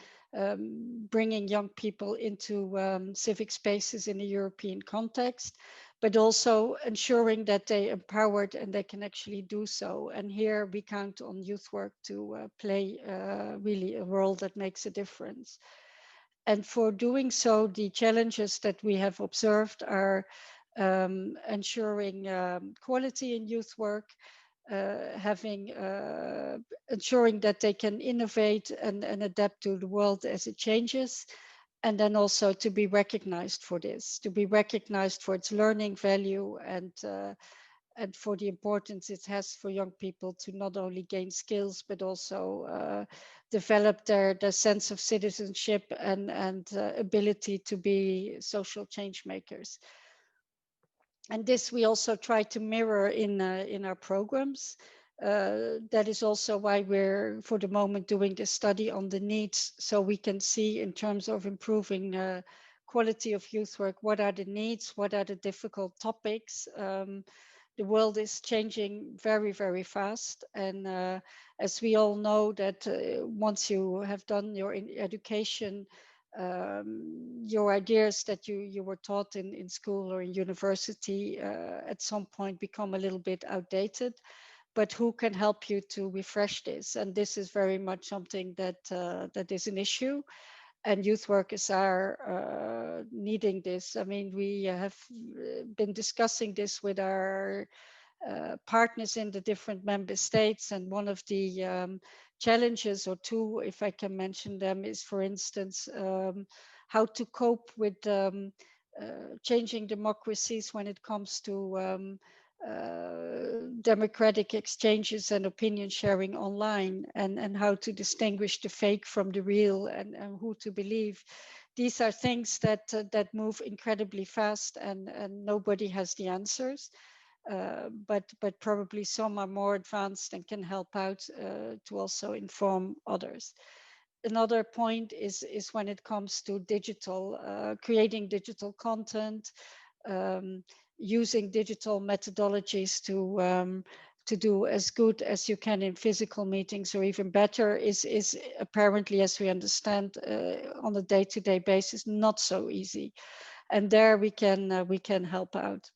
bringing young people into civic spaces in a European context, but also ensuring that they're empowered and they can actually do so. And here we count on youth work to play really a role that makes a difference. And for doing so, the challenges that we have observed are ensuring quality in youth work, ensuring that they can innovate and adapt to the world as it changes, and then also to be recognized for this, to be recognized for its learning value and for the importance it has for young people to not only gain skills, but also develop their sense of citizenship and ability to be social change makers. And this we also try to mirror in our programs. That is also why we're, for the moment, doing this study on the needs, so we can see in terms of improving quality of youth work, what are the needs, what are the difficult topics. The world is changing very, very fast. And as we all know that once you have done your education, your ideas that you were taught in school or in university at some point become a little bit outdated. But who can help you to refresh this? And this is very much something that is an issue. And youth workers are needing this. I mean, we have been discussing this with our partners in the different member states. And one of the challenges, or two, if I can mention them, is, for instance, how to cope with changing democracies when it comes to democratic exchanges and opinion sharing online, and how to distinguish the fake from the real, and who to believe. These are things that move incredibly fast, and nobody has the answers. But probably some are more advanced and can help out to also inform others. Another point is when it comes to digital, creating digital content, using digital methodologies to do as good as you can in physical meetings, or even better, is apparently, as we understand, on a day-to-day basis, not so easy. And there we can help out.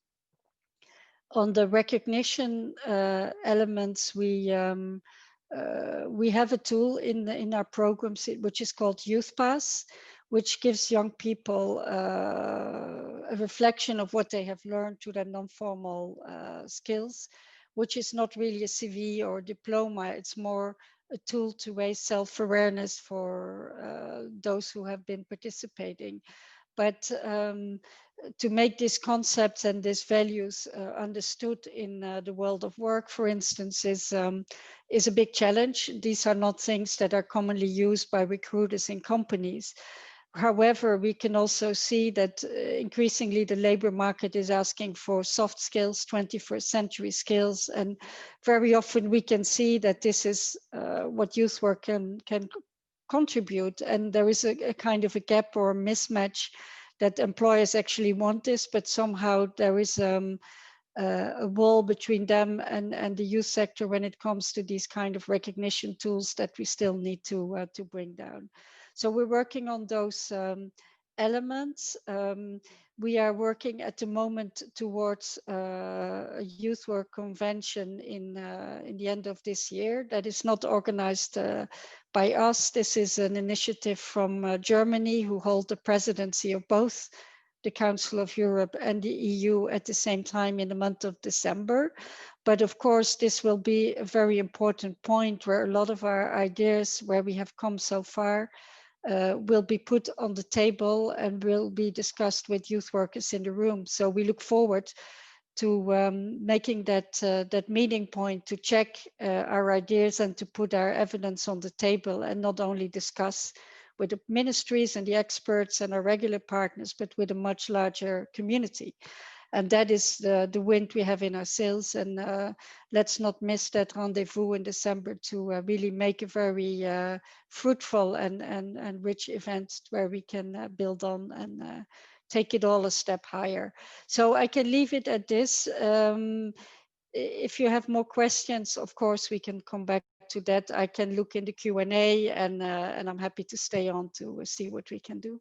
On the recognition elements, we have a tool in our programs which is called Youthpass, which gives young people a reflection of what they have learned through their non-formal skills, which is not really a CV or a diploma. It's more a tool to raise self-awareness for those who have been participating. But to make these concepts and these values understood in the world of work, for instance, is a big challenge. These are not things that are commonly used by recruiters in companies. However, we can also see that increasingly the labor market is asking for soft skills, 21st century skills, and very often we can see that this is what youth work can contribute, and there is a kind of a gap or a mismatch that employers actually want this, but somehow there is a wall between them and the youth sector when it comes to these kind of recognition tools that we still need to bring down. So we're working on those elements. We are working at the moment towards a youth work convention in the end of this year. That is not organized by us. This is an initiative from Germany, who hold the presidency of both the Council of Europe and the EU at the same time in the month of December. But of course, this will be a very important point where a lot of our ideas, where we have come so far, will be put on the table and will be discussed with youth workers in the room. So we look forward to making that meeting point to check our ideas and to put our evidence on the table, and not only discuss with the ministries and the experts and our regular partners, but with a much larger community. And that is the wind we have in our sails. And let's not miss that rendezvous in December to really make a very fruitful and rich event where we can build on and take it all a step higher. So I can leave it at this. If you have more questions, of course, we can come back to that. I can look in the Q&A, and I'm happy to stay on to see what we can do.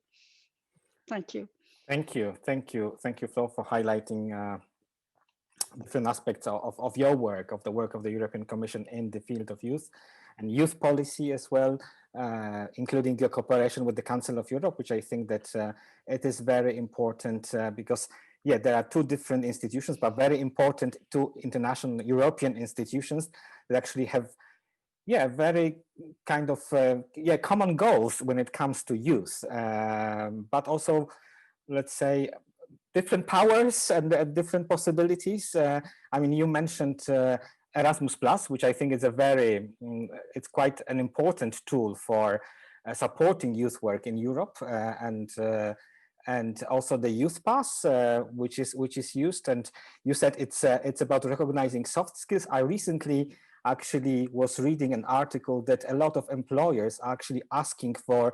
Thank you. Thank you, Flo, for highlighting different aspects of your work, of the work of the European Commission in the field of youth and youth policy as well, including your cooperation with the Council of Europe, which I think that it is very important because, yeah, there are two different institutions, but very important two international European institutions that actually have, yeah, very kind of common goals when it comes to youth, but also, let's say, different powers and different possibilities. I mean, you mentioned Erasmus Plus, which I think is a very, it's quite an important tool for supporting youth work in Europe, and also the Youthpass, which is used. And you said it's about recognizing soft skills. I recently actually was reading an article that a lot of employers are actually asking for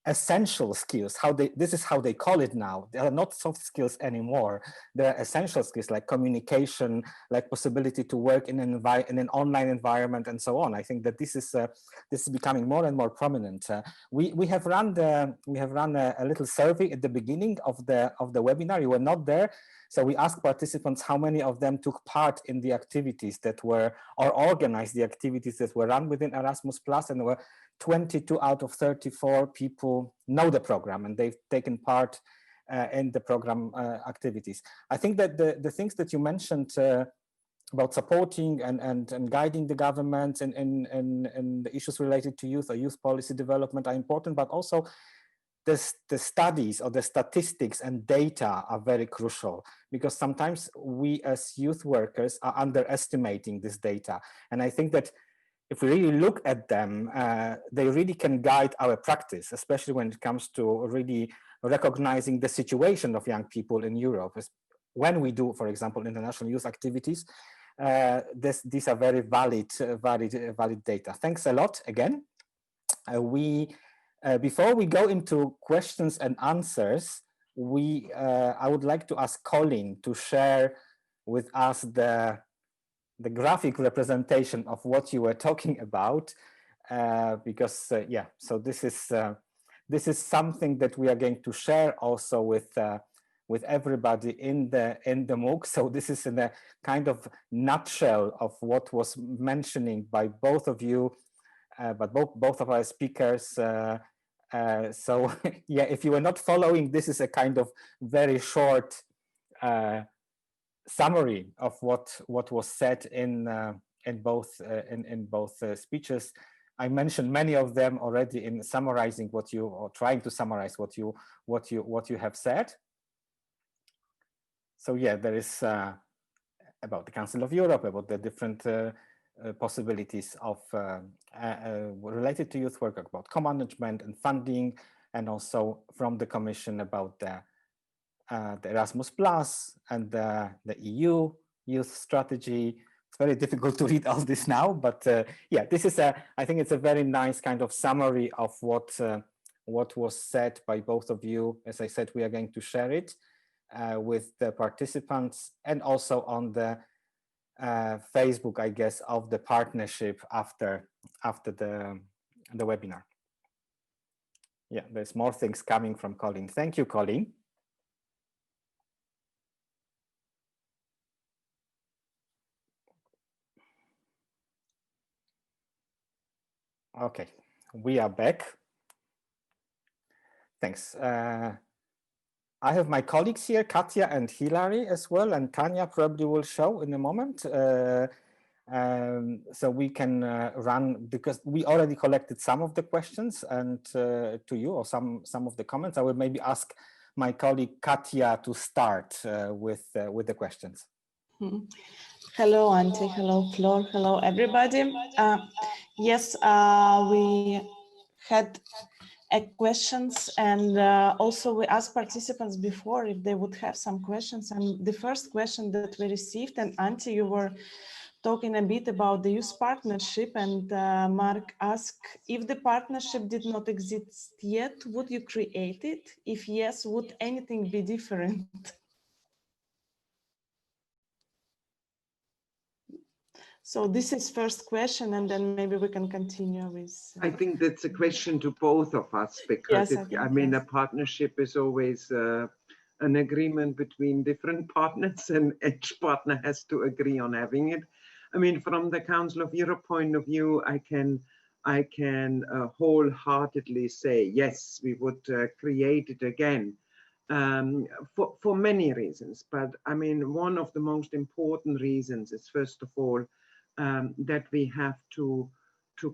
essential skills. This is how they call it now. They are not soft skills anymore. They are essential skills like communication, like possibility to work in an online environment, and so on. I think that this is becoming more and more prominent. We have run a little survey at the beginning of the webinar. You were not there. So we asked participants how many of them took part in the activities that were, or organized the activities that were run within Erasmus Plus, and there were 22 out of 34 people know the program, and they've taken part in the program activities. I think that the things that you mentioned about supporting and guiding the government and the issues related to youth or youth policy development are important, but also the studies or the statistics and data are very crucial, because sometimes we as youth workers are underestimating this data. And I think that if we really look at them, they really can guide our practice, especially when it comes to really recognizing the situation of young people in Europe. When we do, for example, international youth activities, these are very valid data. Thanks a lot again. Before we go into questions and answers, I would like to ask Colin to share with us the graphic representation of what you were talking about, because yeah, so this is something that we are going to share also with everybody in the MOOC. So this is in a kind of nutshell of what was mentioning by both of you, but both of our speakers. So yeah, if you were not following, this is a kind of very short summary of what was said in both speeches. I mentioned many of them already in summarizing or trying to summarize what you have said. So yeah, there is about the Council of Europe, about the different possibilities of related to youth work, about co-management and funding, and also from the Commission about the Erasmus Plus and the EU youth strategy. It's very difficult to read all this now, but yeah, this is I think it's a very nice kind of summary of what was said by both of you. As I said, we are going to share it with the participants and also on the Facebook, I guess, of the partnership after the webinar. Yeah, there's more things coming from Colin. Thank you, Colin. Okay, we are back. Thanks. I have my colleagues here, Katja and Hilary as well, and Tanya probably will show in a moment. So we can run, because we already collected some of the questions and to you, or some of the comments. I will maybe ask my colleague Katja to start with the questions. Hello, Antje. Hello, Flor. Hello, everybody. Yes, we had questions, and also we asked participants before if they would have some questions. And the first question that we received, and Antje, you were talking a bit about the youth partnership, and Mark asked, if the partnership did not exist yet, would you create it? If yes, would anything be different? So this is first question, and then maybe we can continue with... I think that's a question to both of us, because yes, I mean, a partnership is always an agreement between different partners, and each partner has to agree on having it. I mean, from the Council of Europe point of view, I can wholeheartedly say, yes, we would create it again for many reasons. But I mean, one of the most important reasons is, first of all, that we have to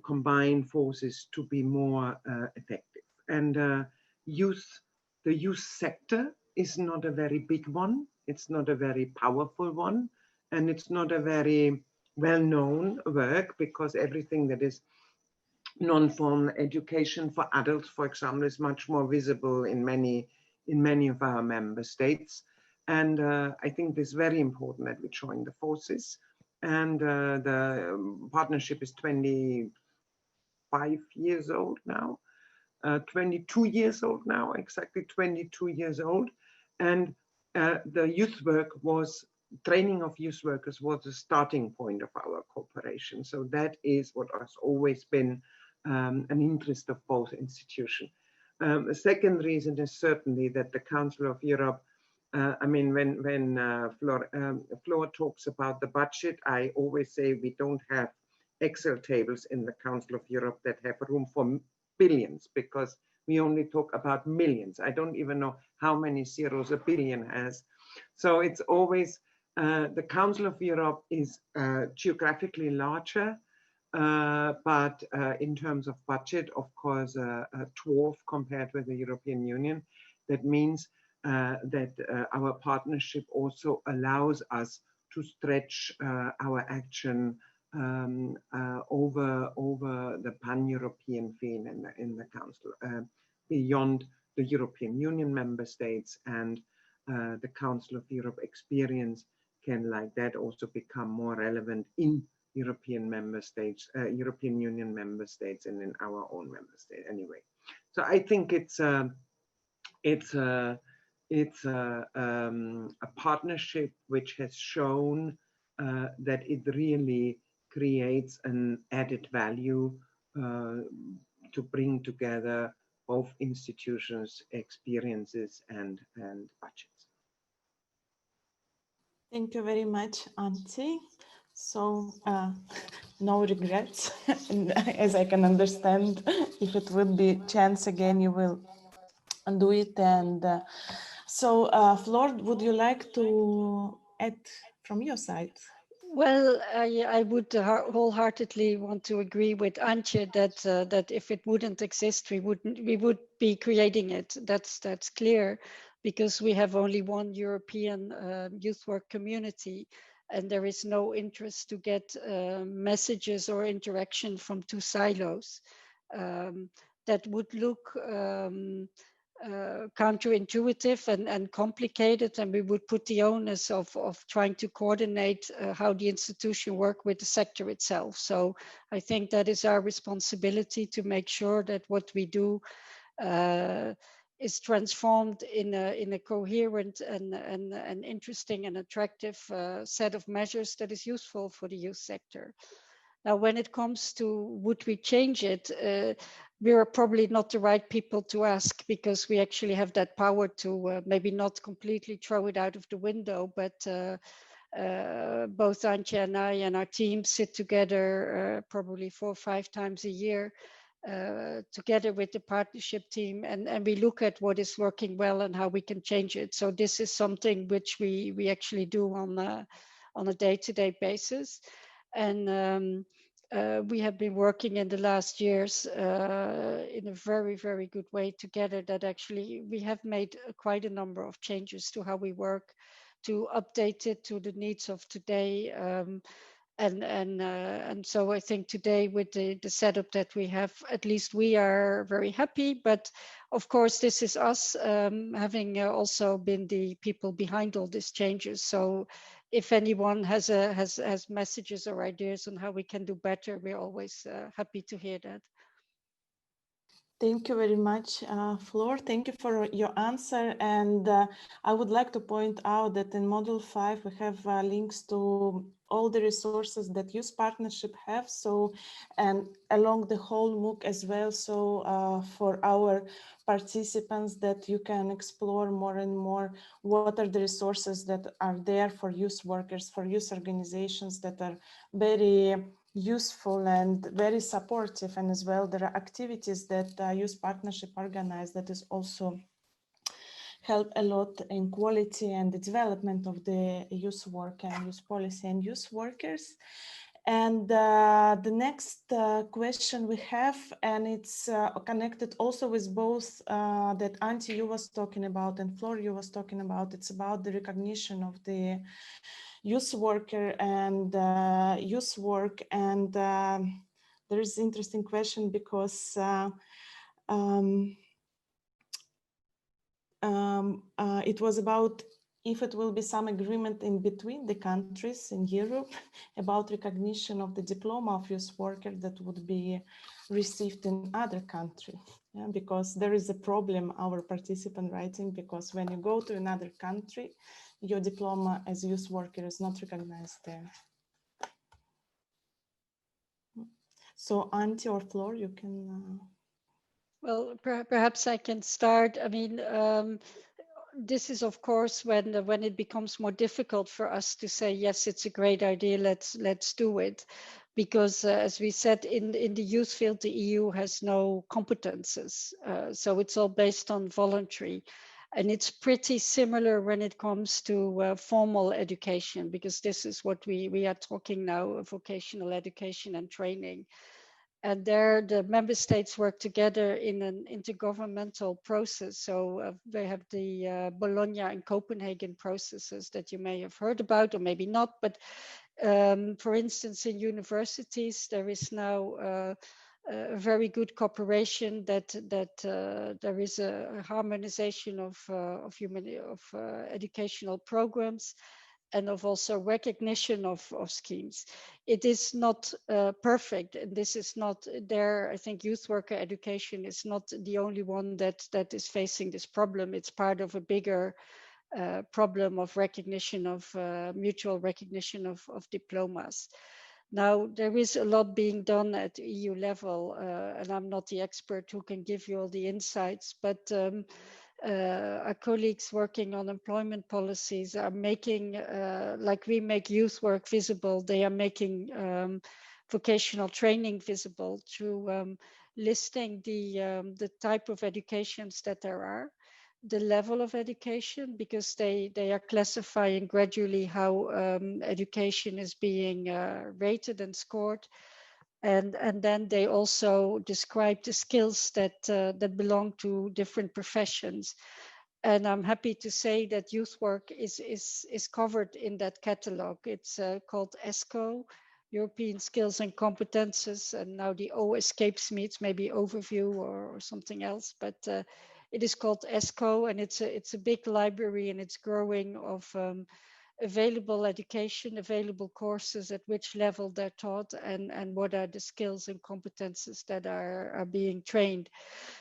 combine forces to be more effective. And the youth sector is not a very big one. It's not a very powerful one. And it's not a very well-known work, because everything that is non-formal education for adults, for example, is much more visible in many of our member states. And I think it's very important that we join the forces. And the partnership is 25 years old now, 22 years old now, exactly 22 years old. And the youth work was, training of youth workers was the starting point of our cooperation. So that is what has always been an interest of both institutions. The second reason is certainly that the Council of Europe, I mean, when Flor talks about the budget, I always say we don't have Excel tables in the Council of Europe that have room for billions, because we only talk about millions. I don't even know how many zeros a billion has. So it's always, the Council of Europe is geographically larger, but in terms of budget, of course, a dwarf compared with the European Union. That means that our partnership also allows us to stretch our action over the pan-European field in the Council, beyond the European Union member states, and the Council of Europe experience can, like that, also become more relevant in European member states, European Union member states, and in our own member state anyway. So I think it's a partnership which has shown that it really creates an added value to bring together both institutions' experiences and budgets. Thank you very much, Antje. So no regrets, as I can understand. If it would be chance again, you will do it. And so, Flor, would you like to add from your side? Well, I would wholeheartedly want to agree with Antje that if it wouldn't exist, we would be creating it. That's clear, because we have only one European youth work community, and there is no interest to get messages or interaction from two silos. that would look counterintuitive and complicated, and we would put the onus of trying to coordinate how the institution work with the sector itself. So I think that is our responsibility to make sure that what we do is transformed in a coherent and interesting and attractive set of measures that is useful for the youth sector. Now, when it comes to would we change it, we are probably not the right people to ask, because we actually have that power to maybe not completely throw it out of the window, but both Antje and I and our team sit together probably 4 or 5 times a year together with the partnership team, and we look at what is working well and how we can change it. So this is something which we actually do on a day-to-day basis. And we have been working in the last years in a very, very good way together, that actually we have made quite a number of changes to how we work, to update it to the needs of today. And so I think today, with the setup that we have, at least we are very happy. But of course, this is us having also been the people behind all these changes. So if anyone has messages or ideas on how we can do better, we're always happy to hear that. Thank you very much, Flor. Thank you for your answer. And I would like to point out that in Module 5, we have links to all the resources that Youth Partnership have. So, and along the whole MOOC as well. So for our participants, that you can explore more and more what are the resources that are there for youth workers, for youth organizations, that are very useful and very supportive. And as well, there are activities that Youth Partnership organize that is also help a lot in quality and the development of the youth work and youth policy and youth workers. And the next question we have, and it's connected also with both that Antje, you was talking about, and Flor, you was talking about. It's about the recognition of the youth worker and youth work. And there is an interesting question, because it was about if it will be some agreement in between the countries in Europe about recognition of the diploma of youth worker that would be received in other country. Yeah, because there is a problem, our participant writing, because when you go to another country, your diploma as youth worker is not recognized there. So Antje or Flor, you can... Well, perhaps I can start. I mean, this is, of course, when it becomes more difficult for us to say, yes, it's a great idea, let's do it. Because as we said, in the youth field, the EU has no competences. So it's all based on voluntary. And it's pretty similar when it comes to formal education, because this is what we are talking now, vocational education and training. And there, the member states work together in an intergovernmental process. So they have the Bologna and Copenhagen processes that you may have heard about, or maybe not. But for instance, in universities, there is now a very good cooperation that there is a harmonization of educational programs, and of also recognition of schemes. It is not perfect, and this is not there. I think youth worker education is not the only one that is facing this problem. It's part of a bigger problem of recognition of mutual recognition of diplomas. Now, there is a lot being done at EU level, and I'm not the expert who can give you all the insights, but our colleagues working on employment policies are making, like we make youth work visible, they are making vocational training visible through listing the type of educations that there are, the level of education, because they are classifying gradually how education is being rated and scored. And then they also describe the skills that belong to different professions. And I'm happy to say that youth work is covered in that catalog. It's called ESCO, European skills and competences, and now the O escapes me. It's maybe overview or something else, but it is called ESCO, and it's a big library, and it's growing of available education, available courses, at which level they're taught, and what are the skills and competences that are being trained.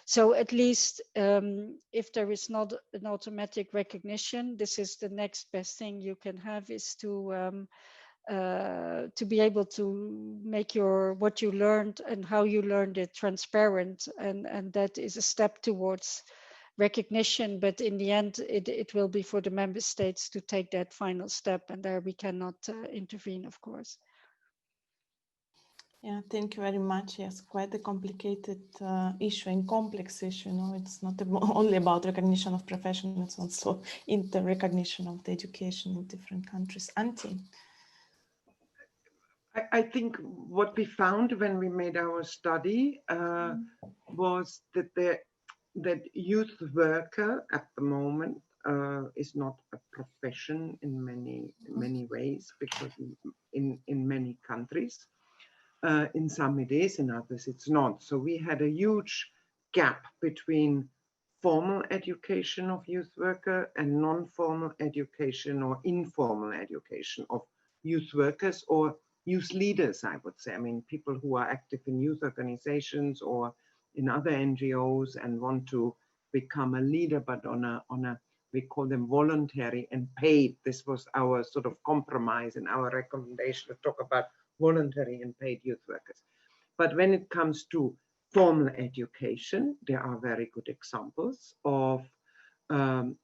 So at least if there is not an automatic recognition, this is the next best thing you can have, is to be able to make what you learned and how you learned it transparent, and that is a step towards recognition. But in the end, it will be for the member states to take that final step, and there we cannot intervene, of course. Yeah, thank you very much. Yes, quite a complicated issue and complex issue. You know, it's not only about recognition of profession, it's also inter-recognition of the education in different countries. Antje? I think what we found when we made our study was that youth worker at the moment is not a profession in many ways, because in many countries, in some it is, in others it's not. So we had a huge gap between formal education of youth worker and non-formal education or informal education of youth workers or youth leaders, I would say. I mean, people who are active in youth organizations or in other NGOs and want to become a leader, but on a we call them voluntary and paid. This was our sort of compromise in our recommendation to talk about voluntary and paid youth workers. But when it comes to formal education, there are very good examples of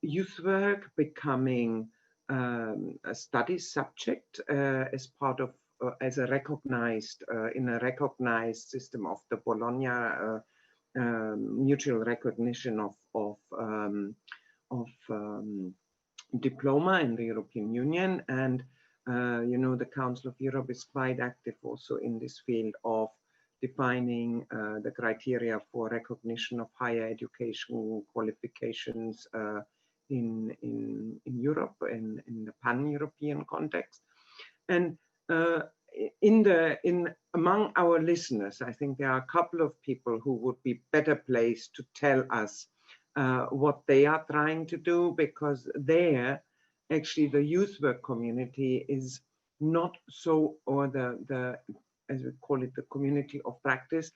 youth work becoming a study subject as part of as a recognized in a recognized system of the Bologna mutual recognition of diploma in the European Union. And you know, the Council of Europe is quite active also in this field of defining the criteria for recognition of higher education qualifications in Europe, in the pan-European context. And among our listeners, I think there are a couple of people who would be better placed to tell us what they are trying to do, because there, actually, the youth work community is not so, or the as we call it, the community of practice,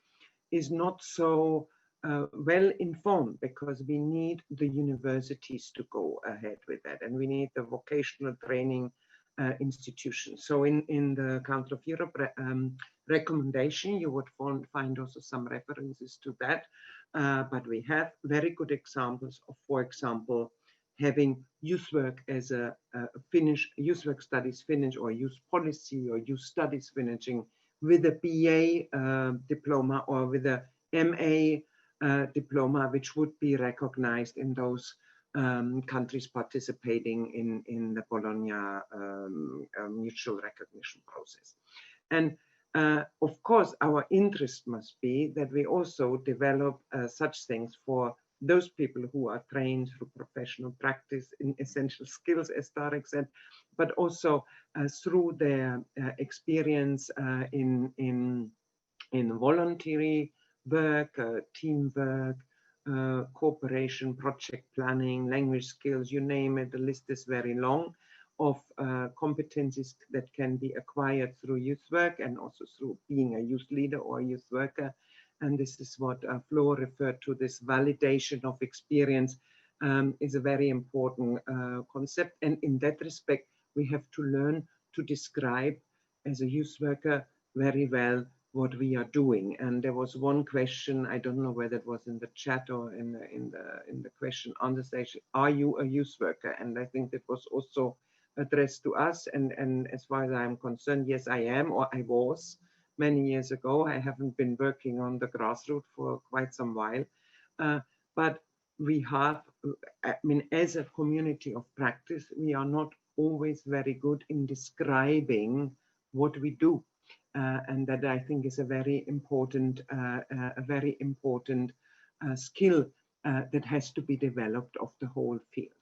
is not so well informed, because we need the universities to go ahead with that, and we need the vocational training institutions. So in the Council of Europe recommendation, you would find also some references to that. But we have very good examples of, for example, having youth work as a youth work studies finish, or youth policy or youth studies finishing with a BA diploma or with a MA diploma, which would be recognized in those countries participating in the Bologna mutual recognition process. And of course, our interest must be that we also develop such things for those people who are trained through professional practice in essential skills, as Tarek said, but also through their experience in voluntary work, teamwork, cooperation, project planning, language skills, you name it. The list is very long of competencies that can be acquired through youth work and also through being a youth leader or a youth worker. And this is what Flo referred to, this validation of experience is a very important concept. And in that respect, we have to learn to describe as a youth worker very well what we are doing. And there was one question, I don't know whether it was in the chat or in the question on the station, are you a youth worker? And I think that was also addressed to us. And as far as I'm concerned, yes, I am, or I was many years ago. I haven't been working on the grassroots for quite some while. But we have, I mean, as a community of practice, we are not always very good in describing what we do. And that, I think, is a very important skill that has to be developed of the whole field.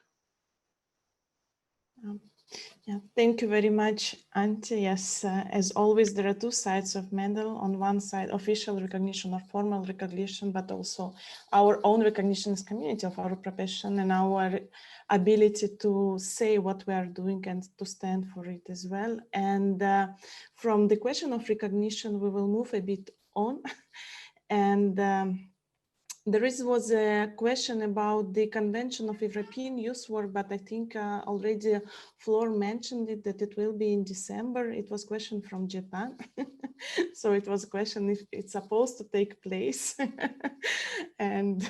Yeah, thank you very much, Antje. Yes, as always, there are two sides of medal. On one side, official recognition or formal recognition, but also our own recognition as community of our profession and our ability to say what we are doing and to stand for it as well. And from the question of recognition, we will move a bit on. And there was a question about the Convention of European Youth Work, but I think already Flor mentioned it, that it will be in December. It was a question from Japan. So it was a question if it's supposed to take place. And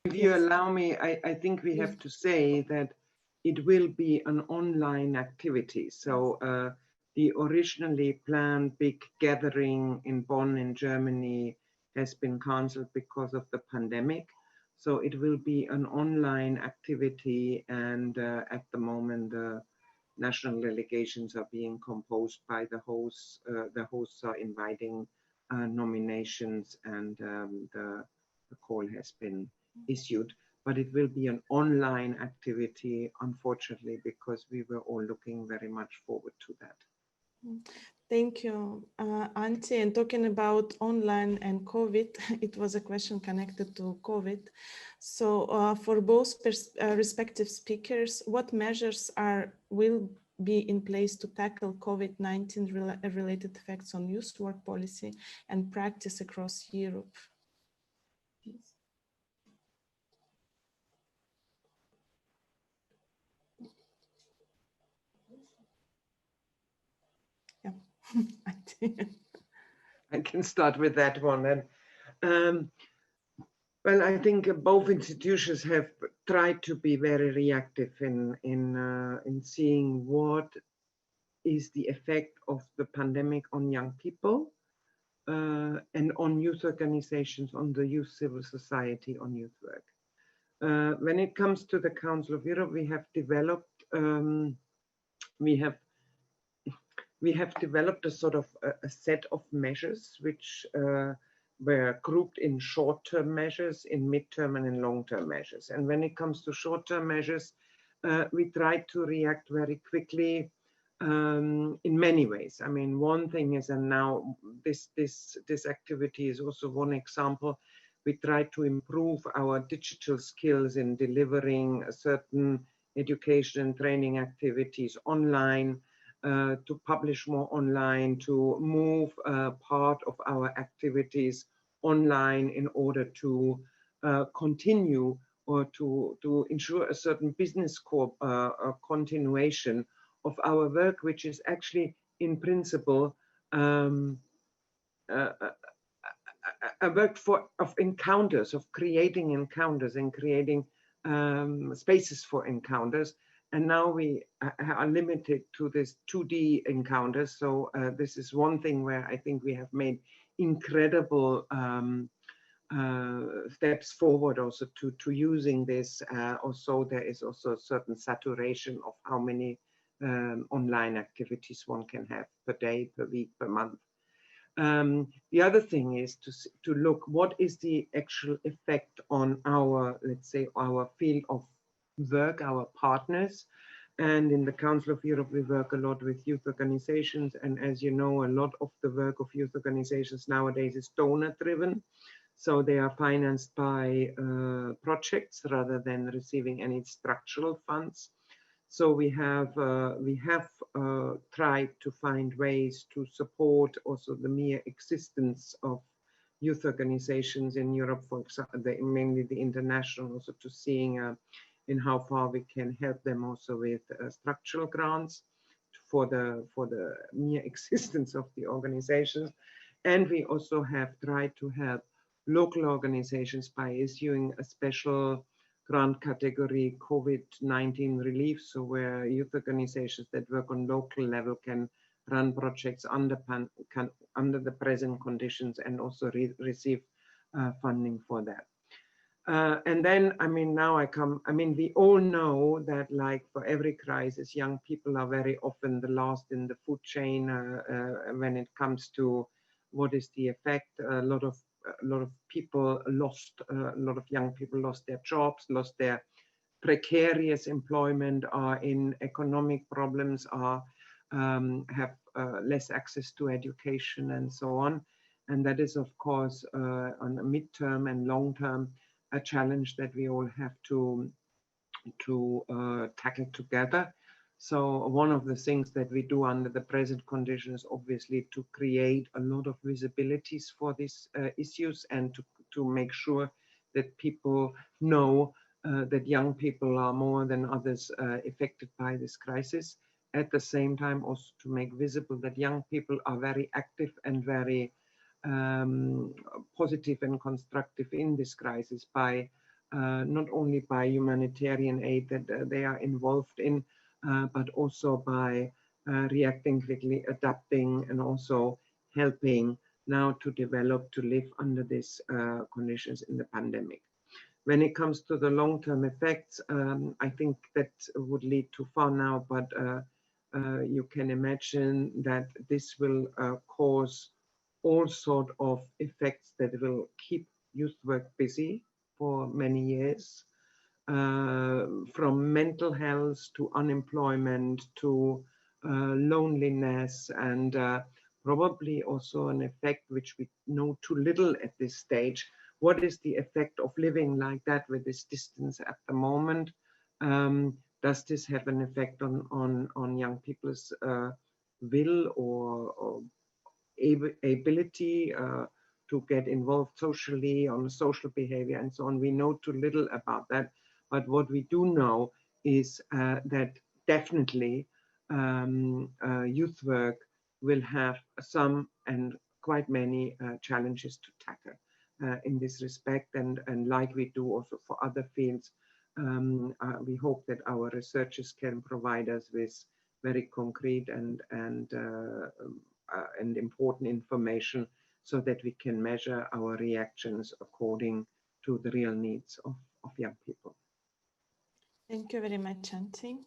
if you allow me, I think we have to say that it will be an online activity. So the originally planned big gathering in Bonn in Germany has been cancelled because of the pandemic. So it will be an online activity, and at the moment the national delegations are being composed by the hosts. The hosts are inviting nominations, and the call has been issued, but it will be an online activity, unfortunately, because we were all looking very much forward to that. thank you, Antje. And talking about online and COVID, it was a question connected to COVID. So for both respective speakers, what measures will be in place to tackle COVID-19 related effects on youth work policy and practice across Europe? Yeah, I can start with that one. And well, I think both institutions have tried to be very reactive in seeing what is the effect of the pandemic on young people and on youth organizations, on the youth civil society, on youth work. When it comes to the Council of Europe, we have developed a sort of a set of measures which were grouped in short-term measures, in mid-term and in long-term measures. And when it comes to short-term measures, we tried to react very quickly in many ways. I mean, one thing is, and now this activity is also one example, we try to improve our digital skills in delivering certain education and training activities online, to publish more online, to move part of our activities online in order to continue or to ensure a certain business continuation of our work, which is actually in principle a work of encounters, of creating encounters and creating spaces for encounters. And now we are limited to this 2D encounters. So this is one thing where I think we have made incredible steps forward also to using this. Also, there is also a certain saturation of how many online activities one can have per day, per week, per month. The other thing is to look what is the actual effect on our, let's say, our field of work, our partners. And in the Council of Europe, we work a lot with youth organizations. And as you know, a lot of the work of youth organizations nowadays is donor driven. So they are financed by projects rather than receiving any structural funds. So we have tried to find ways to support also the mere existence of youth organizations in Europe, for example, mainly the international, also to seeing in how far we can help them also with structural grants for the mere existence of the organizations. And we also have tried to help local organizations by issuing a special grant category COVID-19 relief, so where youth organizations that work on local level can run projects under the present conditions and also receive funding for that. And then, I mean, we all know that, like, for every crisis, young people are very often the last in the food chain when it comes to what is the effect. A lot of people lost, a lot of young people lost their jobs, lost their precarious employment, are in economic problems, are have less access to education and so on. And that is, of course, on a midterm and long term, a challenge that we all have to tackle together. So one of the things that we do under the present conditions, obviously, to create a lot of visibilities for these issues, and to make sure that people know that young people are more than others affected by this crisis. At the same time, also to make visible that young people are very active and very positive and constructive in this crisis, by not only by humanitarian aid that they are involved in, but also by reacting quickly, adapting, and also helping now to develop, to live under these conditions in the pandemic. When it comes to the long-term effects, I think that would lead too far now, but you can imagine that this will cause all sort of effects that will keep youth work busy for many years, from mental health to unemployment to loneliness, and probably also an effect which we know too little at this stage. What is the effect of living like that with this distance at the moment? Does this have an effect on young people's will or ability to get involved socially, on social behavior and so on? We know too little about that. But what we do know is that definitely youth work will have some and quite many challenges to tackle in this respect. And like we do also for other fields, we hope that our researchers can provide us with very concrete and important information, so that we can measure our reactions according to the real needs of young people. Thank you very much, Antje.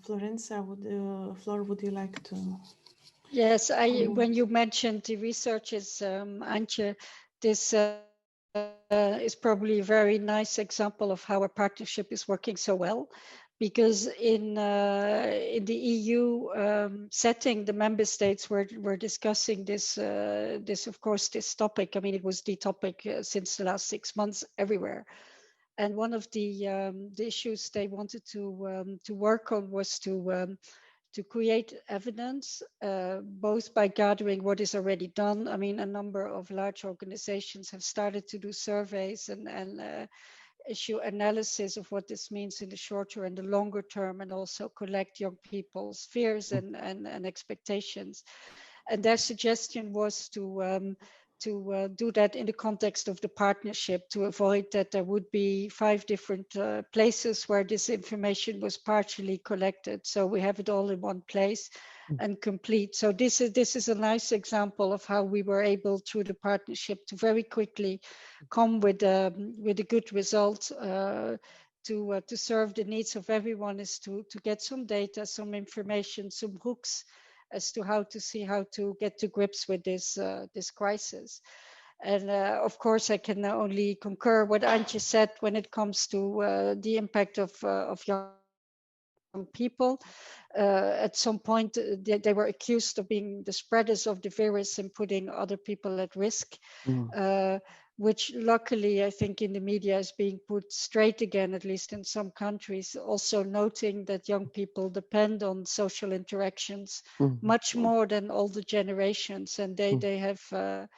Florenza, Flor, would you like to? Yes, when you mentioned the researchers, Antje, this is probably a very nice example of how our partnership is working so well, because in the EU setting, the member states were discussing this this topic. I mean, it was the topic since the last 6 months everywhere. And one of the issues they wanted to work on was to create evidence, both by gathering what is already done. I mean, a number of large organizations have started to do surveys and issue analysis of what this means in the shorter and the longer term, and also collect young people's fears and expectations. And their suggestion was to do that in the context of the partnership, to avoid that there would be 5 different places where this information was partially collected. So we have it all in one place and complete. So this is a nice example of how we were able, through the partnership, to very quickly come with a good result to serve the needs of everyone, is to get some data, some information, some hooks as to how to get to grips with this crisis. And of course, I can only concur what Antje said when it comes to the impact of young people. At some point, they were accused of being the spreaders of the virus and putting other people at risk, which luckily, I think, in the media is being put straight again, at least in some countries, also noting that young people depend on social interactions much more than older generations, and they have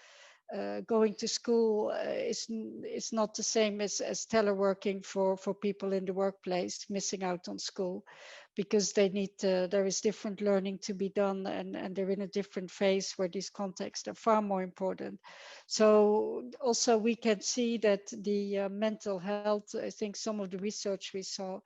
going to school is not the same as teleworking for people in the workplace, missing out on school, because they need there is different learning to be done, and they're in a different phase where these contexts are far more important. So also we can see that the mental health, I think some of the research we saw,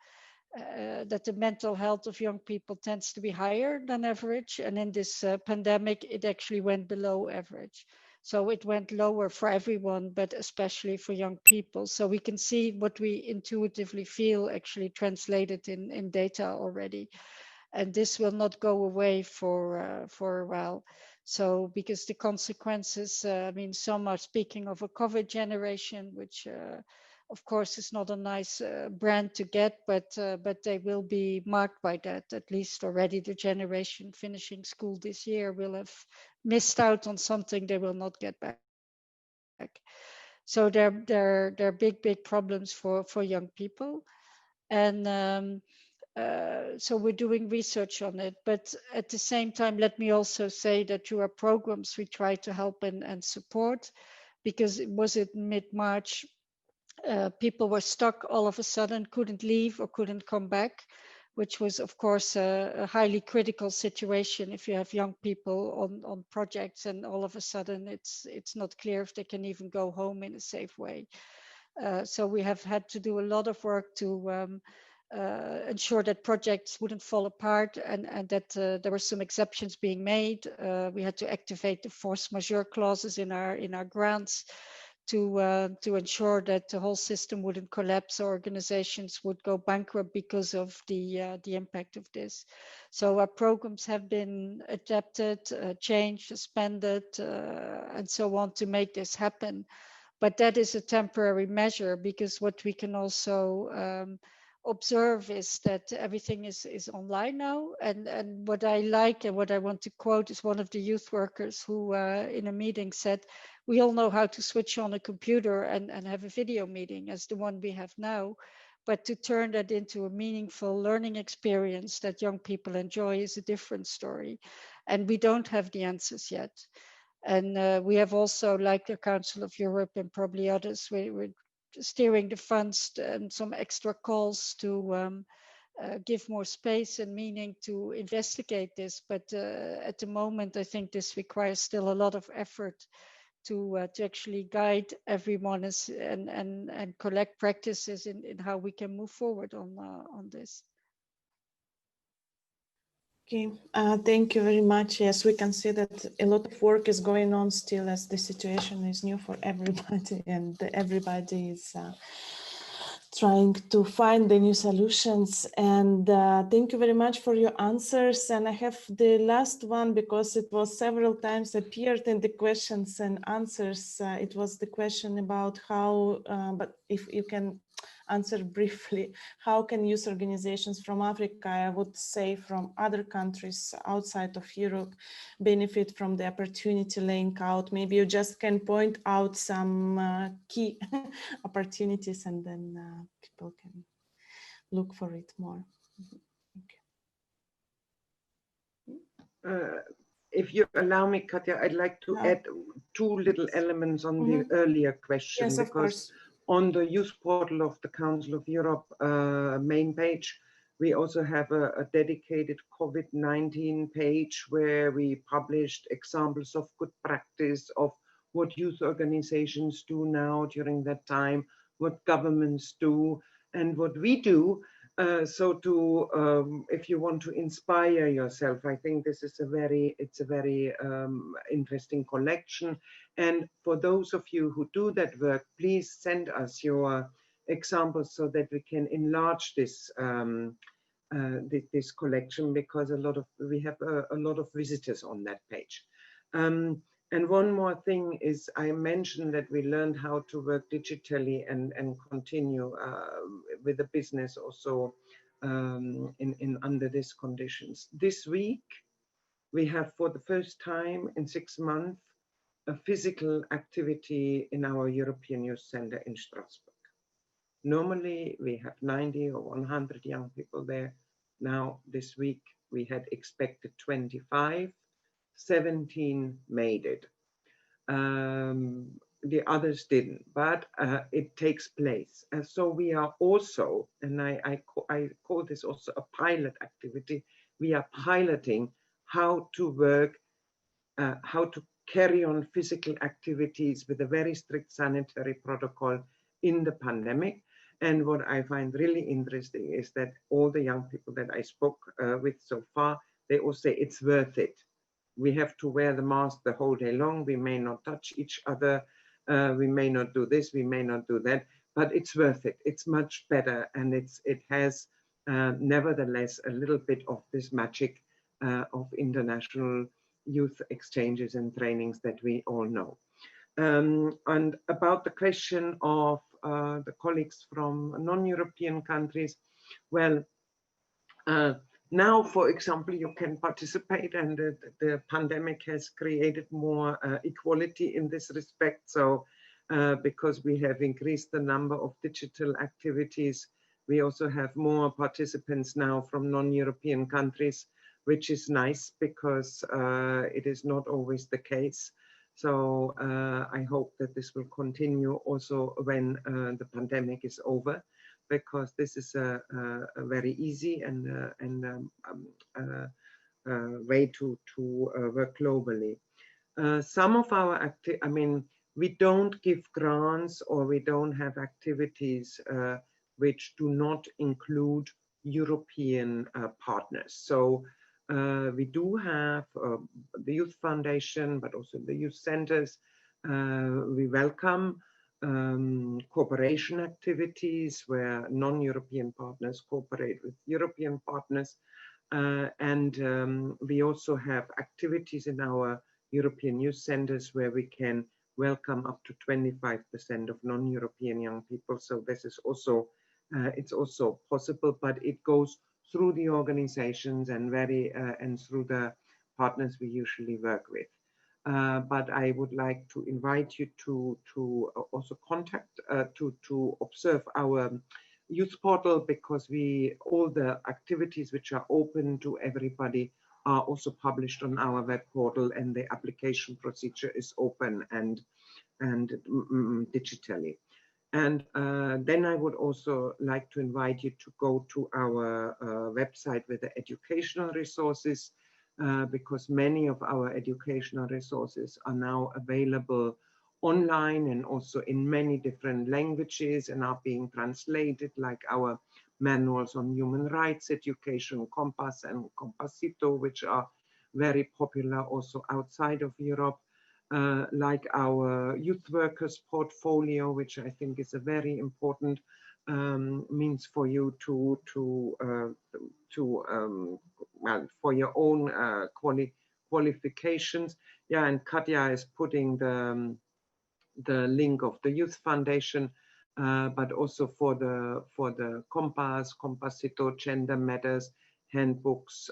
that the mental health of young people tends to be higher than average, and in this pandemic it actually went below average. So it went lower for everyone, but especially for young people. So we can see what we intuitively feel actually translated in data already. And this will not go away for a while. So because the consequences, I mean, some are speaking of a COVID generation, which of course, is not a nice brand to get, but they will be marked by that. At least already the generation finishing school this year will have missed out on something they will not get back. So they're big problems for young people, and so we're doing research on it. But at the same time, let me also say that through our programs we try to help and support, because it was at mid-March, people were stuck all of a sudden, couldn't leave or couldn't come back, which was of course a highly critical situation if you have young people on projects and all of a sudden it's not clear if they can even go home in a safe way. So we have had to do a lot of work to ensure that projects wouldn't fall apart, and that there were some exceptions being made. We had to activate the force majeure clauses in our grants to ensure that the whole system wouldn't collapse or organizations would go bankrupt because of the impact of this. So our programs have been adapted, changed, suspended, and so on to make this happen. But that is a temporary measure, because what we can also observe is that everything is online now. And what I like and what I want to quote is one of the youth workers who in a meeting said, we all know how to switch on a computer and have a video meeting as the one we have now. But to turn that into a meaningful learning experience that young people enjoy is a different story. And we don't have the answers yet. And we have also, like the Council of Europe and probably others, we're steering the funds and some extra calls to give more space and meaning to investigate this. But at the moment, I think this requires still a lot of effort to actually guide everyone and collect practices in how we can move forward on this. Okay, thank you very much. Yes, we can see that a lot of work is going on still, as the situation is new for everybody, and everybody is trying to find the new solutions. And thank you very much for your answers. And I have the last one, because it was several times appeared in the questions and answers. It was the question about how, but if you can answer briefly, how can youth organizations from Africa, I would say from other countries outside of Europe, benefit from the opportunity laying out? Maybe you just can point out some key opportunities, and then people can look for it more. If you allow me, Katja, I'd like to add two little elements on the earlier question. Yes, of course. On the youth portal of the Council of Europe main page, we also have a dedicated COVID-19 page where we published examples of good practice of what youth organizations do now during that time, what governments do, and what we do. So if you want to inspire yourself, I think this is a very interesting collection. And for those of you who do that work, please send us your examples so that we can enlarge this this collection, because we have a lot of visitors on that page. And one more thing is, I mentioned that we learned how to work digitally and continue with the business also under these conditions. This week, we have for the first time in 6 months, a physical activity in our European Youth Center in Strasbourg. Normally, we have 90 or 100 young people there. Now, this week, we had expected 25. 17 made it. The others didn't, but it takes place. And so we are also, and I call this also a pilot activity, we are piloting how to work, how to carry on physical activities with a very strict sanitary protocol in the pandemic. And what I find really interesting is that all the young people that I spoke with so far, they all say it's worth it. We have to wear the mask the whole day long. We may not touch each other. We may not do this. We may not do that. But it's worth it. It's much better, and it has nevertheless a little bit of this magic of international youth exchanges and trainings that we all know. And about the question of the colleagues from non-European countries, well, now, for example, you can participate, and the pandemic has created more equality in this respect. So because we have increased the number of digital activities, we also have more participants now from non-European countries, which is nice because it is not always the case. So I hope that this will continue also when the pandemic is over, because this is a very easy and way to work globally. Some of our we don't give grants, or we don't have activities which do not include European partners. So we do have the Youth Foundation, but also the youth centers. We welcome cooperation activities where non-European partners cooperate with European partners. And we also have activities in our European youth centers where we can welcome up to 25% of non-European young people. So this is also, it's also possible, but it goes through the organizations and and through the partners we usually work with. But I would like to invite you to also contact, to observe our youth portal, because all the activities which are open to everybody are also published on our web portal, and the application procedure is open and digitally. And then I would also like to invite you to go to our website with the educational resources, because many of our educational resources are now available online and also in many different languages and are being translated, like our manuals on human rights education, Compass and Compassito, which are very popular also outside of Europe, like our youth workers portfolio, which I think is a very important means for you well, for your own qualifications. Yeah, and Katja is putting the link of the Youth Foundation, but also for the Compass, Compassito, Gender Matters handbooks,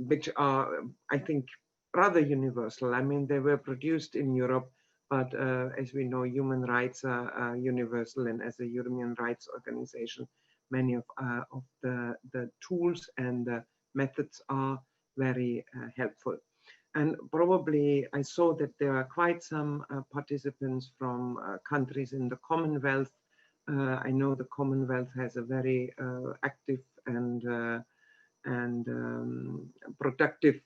which are, I think, rather universal. I mean, they were produced in Europe, but as we know, human rights are universal, and as a human rights organization, many of the tools and the methods are very helpful. And probably I saw that there are quite some participants from countries in the Commonwealth. I know the Commonwealth has a very active and productive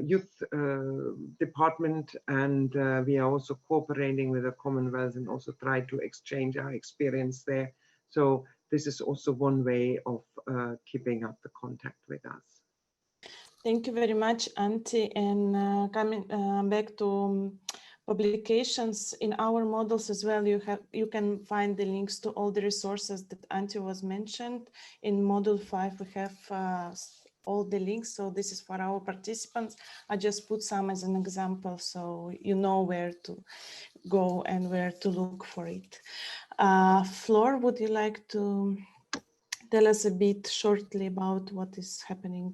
youth department, and we are also cooperating with the Commonwealth and also try to exchange our experience there. So this is also one way of keeping up the contact with us. Thank you very much, Antje. And coming back to publications in our models as well, you can find the links to all the resources that Antje was mentioned. In Module 5, we have all the links. So this is for our participants. I just put some as an example, so you know where to go and where to look for it. Flor, would you like to tell us a bit shortly about what is happening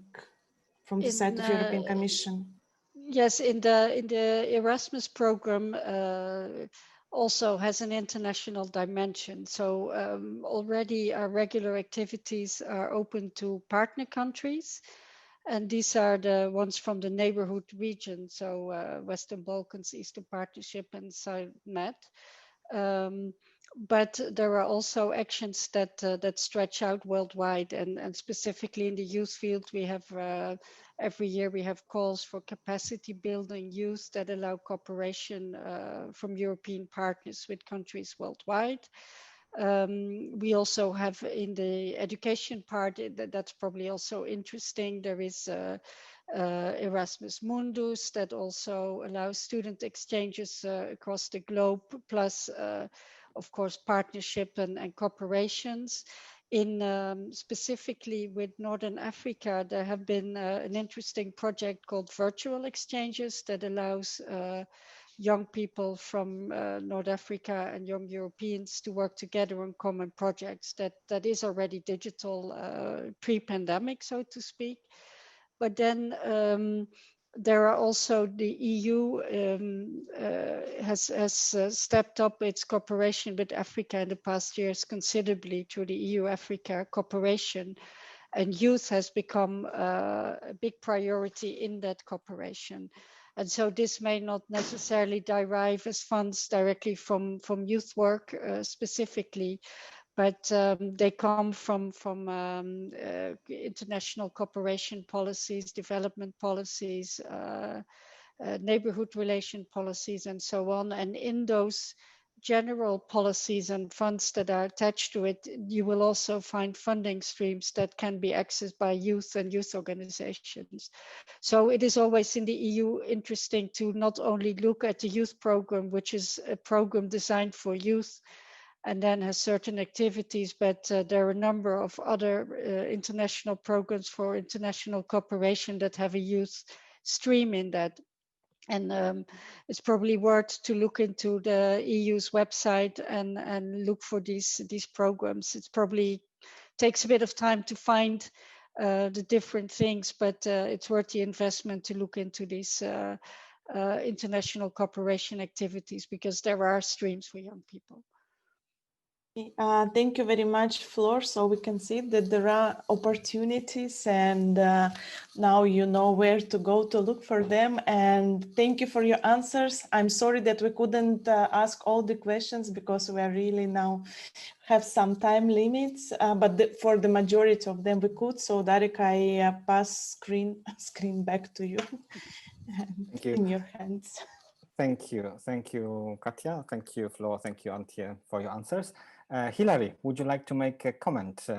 from the side of European Commission? Yes, in the Erasmus program also has an international dimension. So already our regular activities are open to partner countries, and these are the ones from the neighborhood region, so Western Balkans, Eastern Partnership, and South Med. But there are also actions that stretch out worldwide, and specifically in the youth field, we have every year we have calls for capacity building youth that allow cooperation from European partners with countries worldwide. We also have in the education part, that's probably also interesting, there is Erasmus Mundus that also allows student exchanges across the globe, plus of course partnership and cooperations. In specifically with Northern Africa, there have been an interesting project called Virtual Exchanges that allows young people from North Africa and young Europeans to work together on common projects. That is already digital pre-pandemic, so to speak. But then there are also the EU has stepped up its cooperation with Africa in the past years considerably through the EU-Africa cooperation, and youth has become a big priority in that cooperation. And so this may not necessarily derive as funds directly from youth work specifically, but they come from international cooperation policies, development policies, neighborhood relation policies, and so on. And in those general policies and funds that are attached to it, you will also find funding streams that can be accessed by youth and youth organizations. So it is always in the EU interesting to not only look at the youth program, which is a program designed for youth, and then has certain activities, but there are a number of other international programs for international cooperation that have a youth stream in that. And it's probably worth to look into the EU's website and look for these programs. It probably takes a bit of time to find the different things, but it's worth the investment to look into these international cooperation activities, because there are streams for young people. Thank you very much, Flor. So we can see that there are opportunities, and now you know where to go to look for them. And thank you for your answers. I'm sorry that we couldn't ask all the questions because we are really now have some time limits, but for the majority of them we could. So Darek, I pass screen back to you. Thank you. In your hands. Thank you, Katja. Thank you, Flo. Thank you, Antje, for your answers. Hilary, would you like to make a comment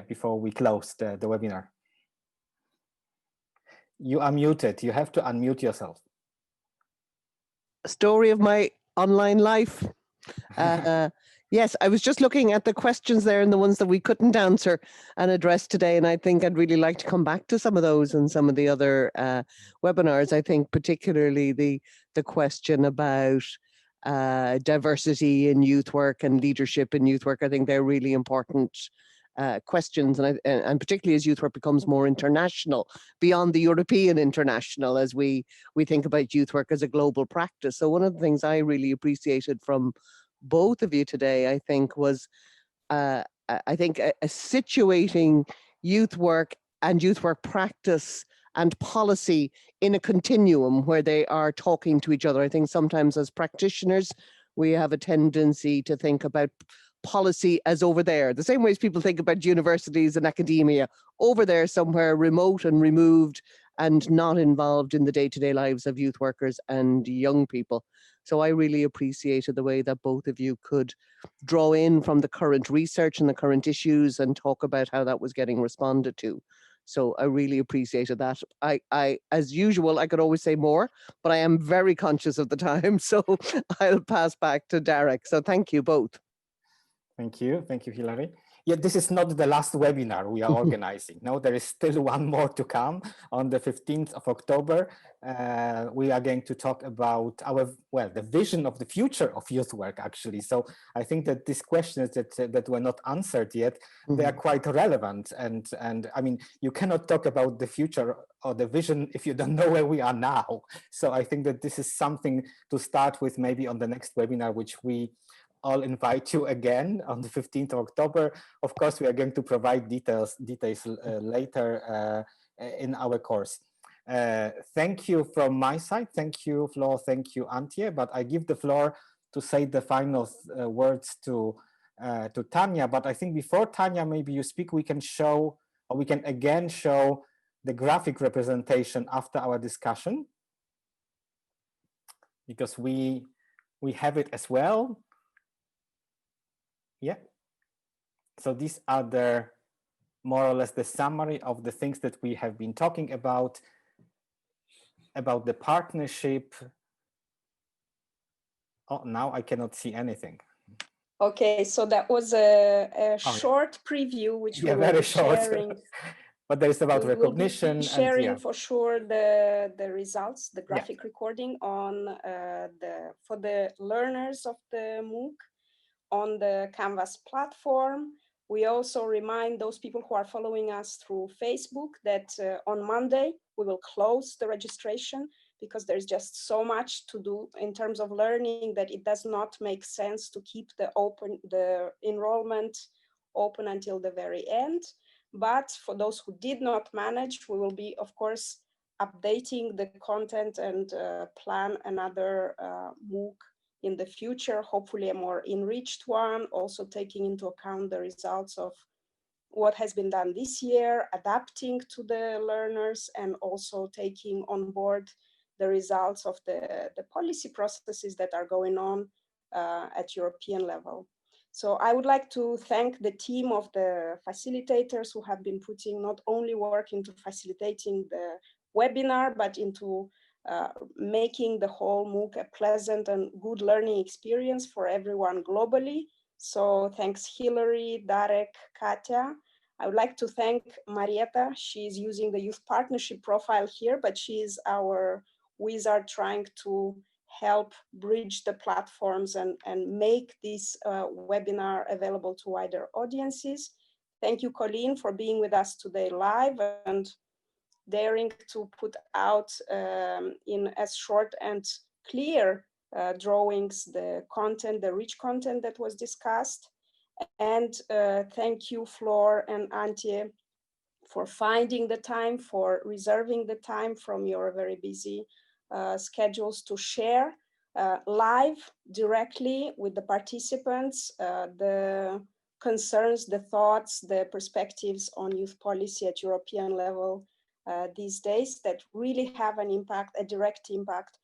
before we close the webinar? You are muted. You have to unmute yourself. Story of my online life. Yes, I was just looking at the questions there and the ones that we couldn't answer and address today. And I think I'd really like to come back to some of those and some of the other webinars. I think particularly the question about diversity in youth work and leadership in youth work. I think they're really important questions, and particularly as youth work becomes more international, beyond the European international, as we think about youth work as a global practice. So one of the things I really appreciated from both of you today, I think, was situating youth work and youth work practice and policy in a continuum where they are talking to each other. I think sometimes as practitioners, we have a tendency to think about policy as over there, the same way as people think about universities and academia, over there somewhere remote and removed and not involved in the day-to-day lives of youth workers and young people. So I really appreciated the way that both of you could draw in from the current research and the current issues and talk about how that was getting responded to. So I really appreciated that. I, as usual, I could always say more, but I am very conscious of the time. So I'll pass back to Darek. So thank you both. Thank you, Hilary. Yeah, this is not the last webinar we are organizing. No, there is still one more to come on the 15th of October. We are going to talk about the vision of the future of youth work, actually. So I think that these questions that were not answered yet, they are quite relevant. And I mean, you cannot talk about the future or the vision if you don't know where we are now. So I think that this is something to start with maybe on the next webinar, which I'll invite you again on the 15th of October. Of course, we are going to provide details later in our course. Thank you from my side. Thank you, Flo. Thank you, Antje. But I give the floor to say the final words to Tanya. But I think before Tanya, maybe you speak, we can again show the graphic representation after our discussion, because we have it as well. Yeah, so these are more or less the summary of the things that we have been talking about the partnership. Oh, now I cannot see anything. Okay, so that was a short preview, which we will be sharing But there is about we will recognition be sharing and for sure the results, the Yeah. graphic recording on for the learners of the MOOC on the Canvas platform. We also remind those people who are following us through Facebook that on Monday we will close the registration because there's just so much to do in terms of learning that it does not make sense to keep the enrollment open until the very end. But for those who did not manage, we will be, of course, updating the content and plan another MOOC in the future, hopefully a more enriched one, also taking into account the results of what has been done this year, adapting to the learners, and also taking on board the results of the policy processes that are going on at European level. So I would like to thank the team of the facilitators who have been putting not only work into facilitating the webinar, but into making the whole MOOC a pleasant and good learning experience for everyone globally. So thanks Hilary, Darek, Katja. I would like to thank Marietta. She's using the youth partnership profile here, but she is our wizard trying to help bridge the platforms and make this webinar available to wider audiences. Thank you, Colleen, for being with us today live and daring to put out in as short and clear drawings the content, the rich content that was discussed. And thank you, Flor and Antje, for finding the time, for reserving the time from your very busy schedules to share live directly with the participants the concerns, the thoughts, the perspectives on youth policy at European level these days that really have an impact, a direct impact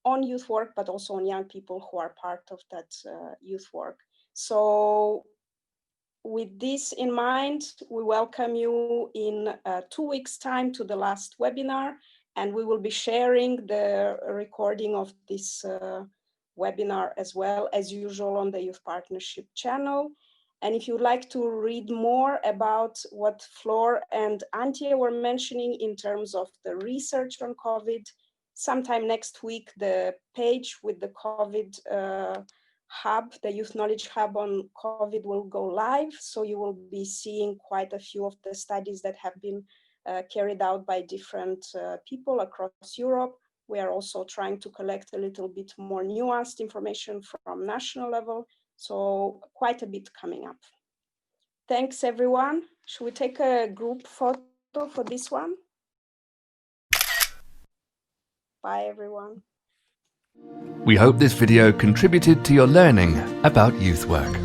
on youth work, but also on young people who are part of that youth work. So with this in mind, we welcome you in 2 weeks' time to the last webinar, and we will be sharing the recording of this webinar as well as usual on the Youth Partnership channel. And if you'd like to read more about what Flor and Antje were mentioning in terms of the research on COVID, sometime next week, the page with the COVID hub, the Youth Knowledge Hub on COVID will go live. So you will be seeing quite a few of the studies that have been carried out by different people across Europe. We are also trying to collect a little bit more nuanced information from national level. So quite a bit coming up. Thanks, everyone. Should we take a group photo for this one? Bye, everyone. We hope this video contributed to your learning about youth work.